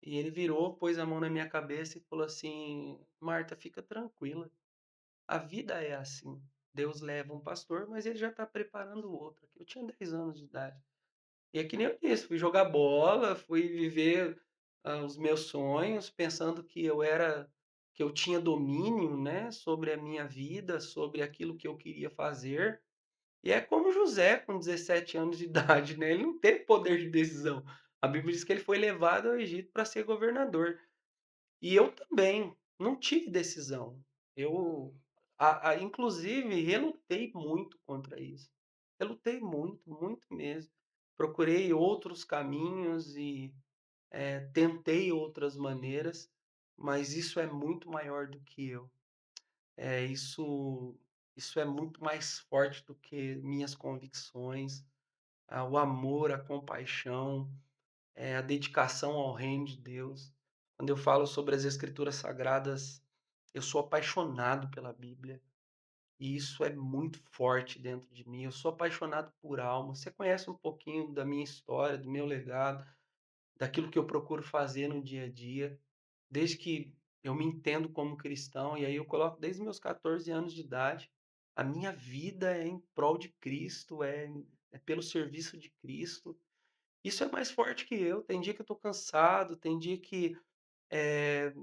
E ele virou, pôs a mão na minha cabeça e falou assim, Marta, fica tranquila, a vida é assim. Deus leva um pastor, mas ele já está preparando outro. Eu tinha 10 anos de idade. E é que nem eu disse, fui jogar bola, fui viver os meus sonhos, pensando que eu tinha domínio, né, sobre a minha vida, sobre aquilo que eu queria fazer. E é como José, com 17 anos de idade, né? Ele não teve poder de decisão. A Bíblia diz que ele foi levado ao Egito para ser governador. E eu também não tive decisão. Eu, inclusive, relutei muito contra isso. Relutei muito, muito mesmo. Procurei outros caminhos e tentei outras maneiras, mas isso é muito maior do que eu. É, isso é muito mais forte do que minhas convicções, o amor, a compaixão, a dedicação ao reino de Deus. Quando eu falo sobre as Escrituras Sagradas, eu sou apaixonado pela Bíblia. E isso é muito forte dentro de mim. Eu sou apaixonado por alma. Você conhece um pouquinho da minha história, do meu legado, daquilo que eu procuro fazer no dia a dia, desde que eu me entendo como cristão, e aí eu coloco desde meus 14 anos de idade, a minha vida é em prol de Cristo, é pelo serviço de Cristo. Isso é mais forte que eu. Tem dia que eu estou cansado, tem dia que eh,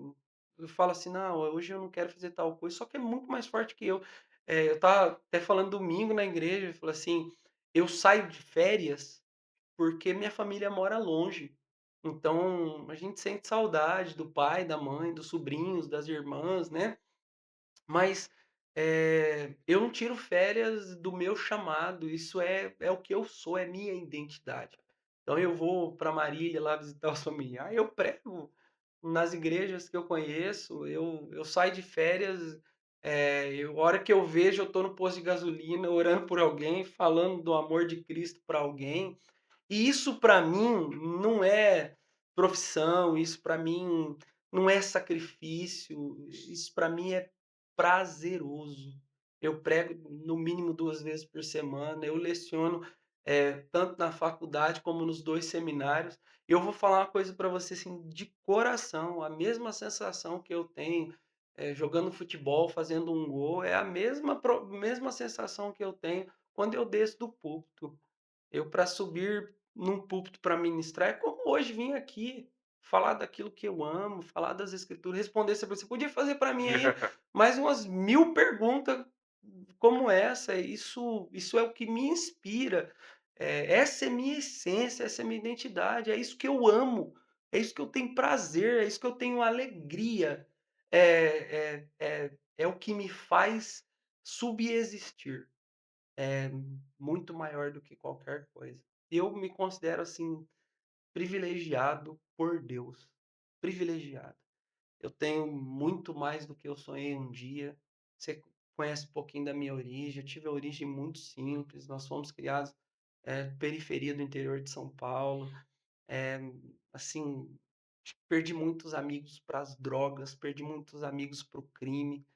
eu falo assim, não, hoje eu não quero fazer tal coisa, só que é muito mais forte que eu. Eu estava até falando domingo na igreja, eu falei assim, eu saio de férias porque minha família mora longe. Então, a gente sente saudade do pai, da mãe, dos sobrinhos, das irmãs, né? Mas eu não tiro férias do meu chamado, isso é o que eu sou, é minha identidade. Então eu vou para Marília lá visitar os familiares, eu prego nas igrejas que eu conheço, eu saio de férias, a hora que eu vejo, eu estou no posto de gasolina, orando por alguém, falando do amor de Cristo para alguém. E isso para mim não é profissão, isso para mim não é sacrifício, isso para mim é prazeroso. Eu prego no mínimo 2 vezes por semana, eu leciono, tanto na faculdade como nos 2 seminários. Eu vou falar uma coisa para você, assim, de coração, a mesma sensação que eu tenho, jogando futebol, fazendo um gol, é a mesma sensação que eu tenho quando eu desço do púlpito. Eu para subir num púlpito para ministrar, é como hoje vim aqui falar daquilo que eu amo, falar das escrituras, responder você podia fazer para mim aí mais umas 1000 perguntas como essa, isso é o que me inspira, essa é minha essência, essa é minha identidade, é isso que eu amo, é isso que eu tenho prazer, é isso que eu tenho alegria, é o que me faz subexistir. É muito maior do que qualquer coisa. Eu me considero, assim, privilegiado por Deus, privilegiado. Eu tenho muito mais do que eu sonhei um dia. Você conhece um pouquinho da minha origem. Eu tive a origem muito simples. Nós fomos criados, periferia do interior de São Paulo. Eh, assim, perdi muitos amigos para as drogas, perdi muitos amigos para o crime.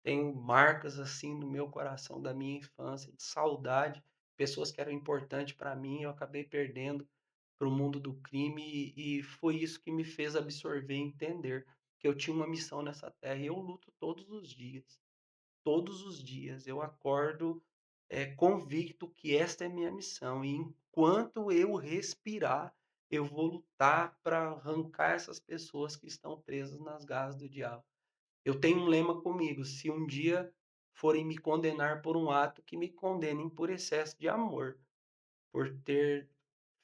Tenho marcas, assim, no meu coração da minha infância, de saudade. Pessoas que eram importantes para mim, eu acabei perdendo para o mundo do crime e foi isso que me fez absorver e entender que eu tinha uma missão nessa terra e eu luto todos os dias. Todos os dias eu acordo, convicto que esta é minha missão e enquanto eu respirar, eu vou lutar para arrancar essas pessoas que estão presas nas garras do diabo. Eu tenho um lema comigo: se um dia forem me condenar por um ato, que me condenem por excesso de amor, por ter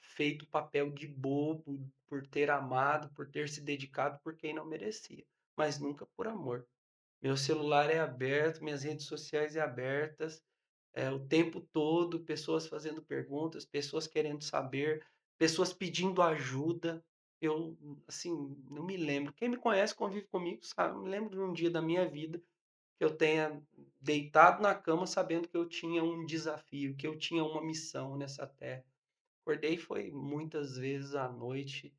feito papel de bobo, por ter amado, por ter se dedicado por quem não merecia, mas nunca por amor. Meu celular é aberto, minhas redes sociais é abertas, o tempo todo, pessoas fazendo perguntas, pessoas querendo saber, pessoas pedindo ajuda. Eu, assim, não me lembro. Quem me conhece, convive comigo, sabe, não me lembro de um dia da minha vida que eu tenha deitado na cama sabendo que eu tinha um desafio, que eu tinha uma missão nessa terra. Acordei foi muitas vezes à noite,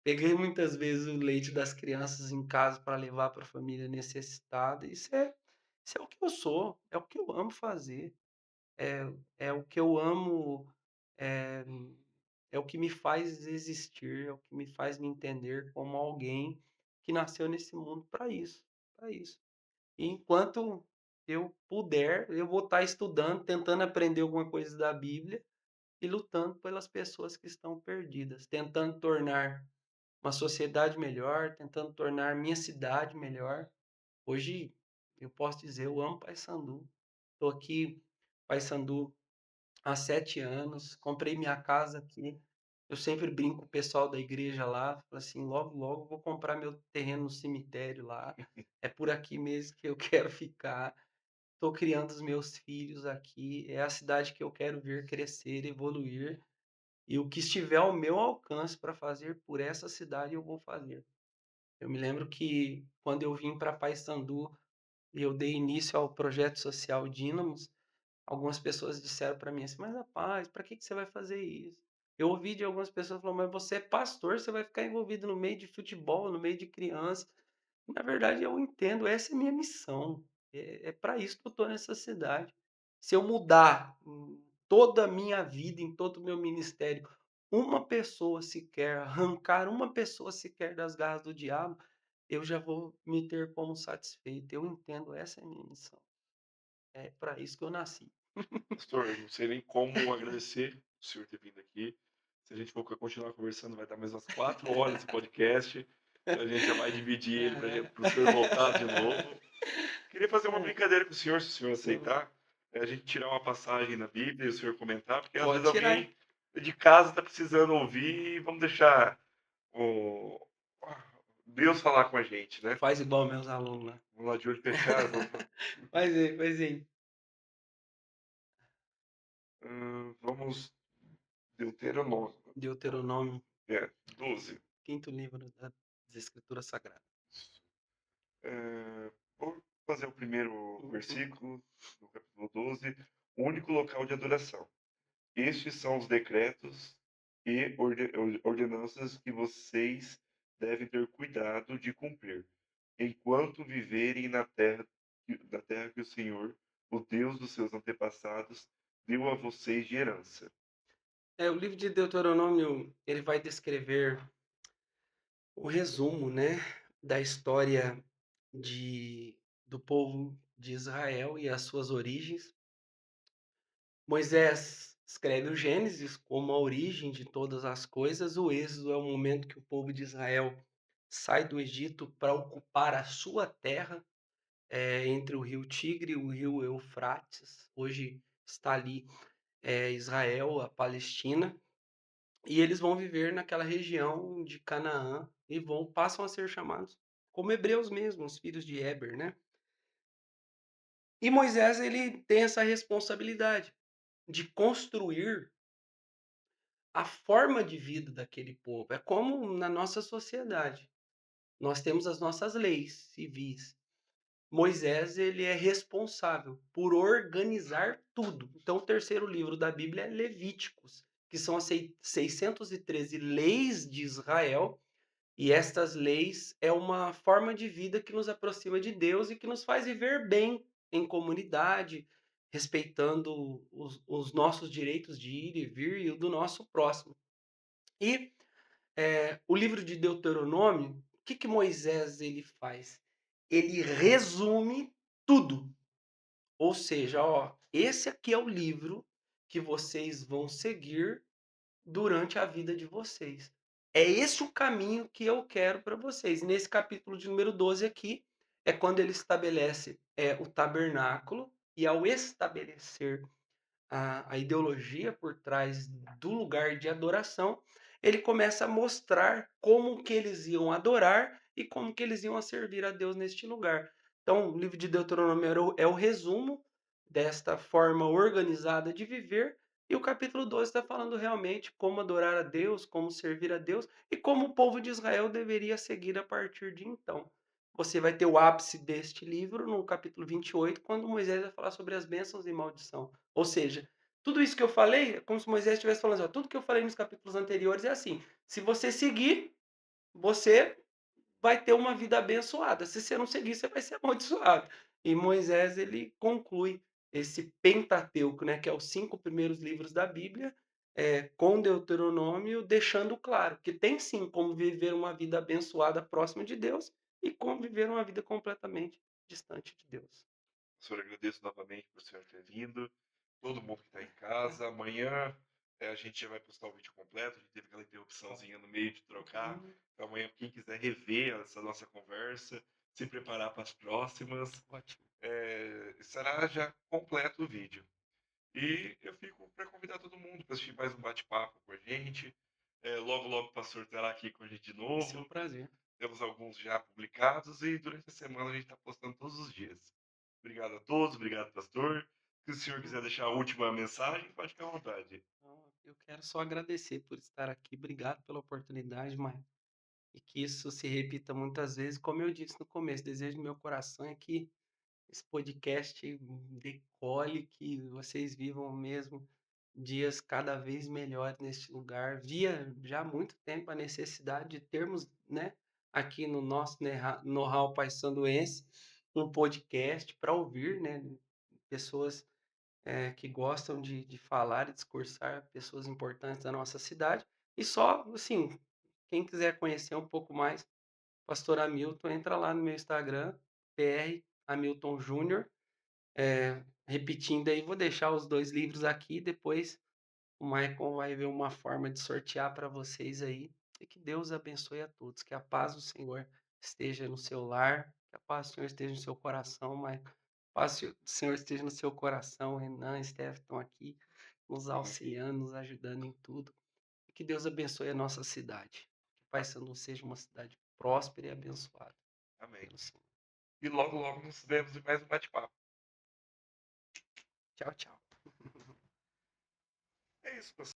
peguei muitas vezes o leite das crianças em casa para levar para a família necessitada. Isso é o que eu sou, é o que eu amo fazer, é é o que eu amo, eh, é o que me faz existir, é o que me faz me entender como alguém que nasceu nesse mundo para isso, para isso. E enquanto eu puder, eu vou estar estudando, tentando aprender alguma coisa da Bíblia e lutando pelas pessoas que estão perdidas, tentando tornar uma sociedade melhor, tentando tornar minha cidade melhor. Hoje eu posso dizer, eu amo Paysandu. Estou aqui em Paysandu há 7 anos, comprei minha casa aqui. Eu sempre brinco com o pessoal da igreja lá, falo assim: "Logo, logo vou comprar meu terreno no cemitério lá, é por aqui mesmo que eu quero ficar". Estou criando os meus filhos aqui, é a cidade que eu quero ver crescer, evoluir, e o que estiver ao meu alcance para fazer por essa cidade eu vou fazer. Eu me lembro que quando eu vim para Paysandu e eu dei início ao projeto social Dínamos, algumas pessoas disseram para mim assim: "Mas rapaz, para que você vai fazer isso?". Eu ouvi de algumas pessoas falando: "Mas você é pastor, você vai ficar envolvido no meio de futebol, no meio de criança". Na verdade, eu entendo, essa é a minha missão. É para isso que eu estou nessa cidade. Se eu mudar toda a minha vida, em todo o meu ministério, uma pessoa sequer, arrancar uma pessoa sequer das garras do diabo, eu já vou me ter como satisfeito. Eu entendo, essa é a minha missão. É para isso que eu nasci. Pastor, eu não sei nem como agradecer o senhor ter vindo aqui. Se a gente for continuar conversando, vai dar mais umas 4 horas esse podcast. Então a gente já vai dividir ele para o senhor voltar de novo. Queria fazer uma É, brincadeira com o senhor, se o senhor sim. aceitar. A gente tirar uma passagem na Bíblia e o senhor comentar, porque às Pode vezes tirar. alguém de casa está precisando ouvir e vamos deixar o Deus falar com a gente, né? Faz igual meus alunos lá. Vamos lá de olho fechado. Faz aí, faz aí. Vamos Deuteronômio. Deuteronômio, É, 12. quinto livro das Escrituras Sagradas. Vou fazer o primeiro Uhum. versículo do capítulo 12. O único local de adoração. Estes são os decretos e ordenanças que vocês devem ter cuidado de cumprir, enquanto viverem na terra que o Senhor, o Deus dos seus antepassados, deu a vocês de herança. O livro de Deuteronômio, ele vai descrever o resumo, né, da história de do povo de Israel e as suas origens. Moisés escreve o Gênesis como a origem de todas as coisas, o Êxodo é o momento que o povo de Israel sai do Egito para ocupar a sua terra, entre o rio Tigre e o rio Eufrates. Hoje está ali, Israel, a Palestina. E eles vão viver naquela região de Canaã e passam a ser chamados como hebreus mesmo, os filhos de Heber, né? E Moisés ele tem essa responsabilidade de construir a forma de vida daquele povo. É como na nossa sociedade. Nós temos as nossas leis civis, Moisés ele é responsável por organizar tudo. Então, o terceiro livro da Bíblia é Levíticos, que são as 613 leis de Israel, e estas leis é uma forma de vida que nos aproxima de Deus e que nos faz viver bem em comunidade, respeitando os nossos direitos de ir e vir e o do nosso próximo. E o livro de Deuteronômio, o que, que Moisés ele faz? Ele resume tudo. Ou seja, ó, esse aqui é o livro que vocês vão seguir durante a vida de vocês. É esse o caminho que eu quero para vocês. E nesse capítulo de número 12 aqui, é quando ele estabelece o tabernáculo, e ao estabelecer a ideologia por trás do lugar de adoração, ele começa a mostrar como que eles iam adorar e como que eles iam servir a Deus neste lugar. Então, o livro de Deuteronômio é o resumo desta forma organizada de viver, e o capítulo 12 está falando realmente como adorar a Deus, como servir a Deus e como o povo de Israel deveria seguir a partir de então. Você vai ter o ápice deste livro no capítulo 28, quando Moisés vai falar sobre as bênçãos e maldição. Ou seja, tudo isso que eu falei é como se Moisés estivesse falando assim, ó, tudo que eu falei nos capítulos anteriores é assim. Se você seguir, você vai ter uma vida abençoada. Se você não seguir, você vai ser amaldiçoado. E Moisés, ele conclui esse Pentateuco, né, que é os 5 primeiros livros da Bíblia, com Deuteronômio, deixando claro que tem sim como viver uma vida abençoada próxima de Deus e como viver uma vida completamente distante de Deus. Senhor, agradeço novamente por o senhor ter vindo. Todo mundo que está em casa. Amanhã a gente já vai postar o vídeo completo. A gente teve aquela interrupçãozinha no meio de trocar. Então, amanhã, quem quiser rever essa nossa conversa, se preparar para as próximas, Ótimo. será já completo o vídeo. E eu fico para convidar todo mundo para assistir mais um bate-papo com a gente. Logo, logo o pastor estará aqui com a gente de Esse é um novo. prazer. Temos alguns já publicados e durante a semana a gente está postando todos os dias. Obrigado a todos, obrigado, pastor. Se o senhor quiser deixar a última mensagem, pode ficar à vontade. Então, eu quero só agradecer por estar aqui. Obrigado pela oportunidade, Maia. E que isso se repita muitas vezes. Como eu disse no começo, desejo do meu coração é que esse podcast decole, que vocês vivam mesmo dias cada vez melhores neste lugar. Via já há muito tempo a necessidade de termos, né, aqui no nosso know-how paysanduense, um podcast para ouvir, né, pessoas que gostam de falar e discursar, pessoas importantes da nossa cidade. E só, assim, quem quiser conhecer um pouco mais, Pastor Hamilton, entra lá no meu Instagram, PR Hamilton Júnior. Repetindo aí, vou deixar os 2 livros aqui, depois o Michael vai ver uma forma de sortear para vocês aí. E que Deus abençoe a todos, que a paz do Senhor esteja no seu lar, que a paz do Senhor esteja no seu coração, Michael. A paz do Senhor esteja no seu coração, Renan, Steph estão aqui nos auxiliando, nos ajudando em tudo. E que Deus abençoe a nossa cidade. Que Paysandu seja uma cidade próspera e abençoada Amém. pelo Senhor. E logo, logo nos vemos em mais um bate-papo. Tchau, tchau. É isso, pessoal.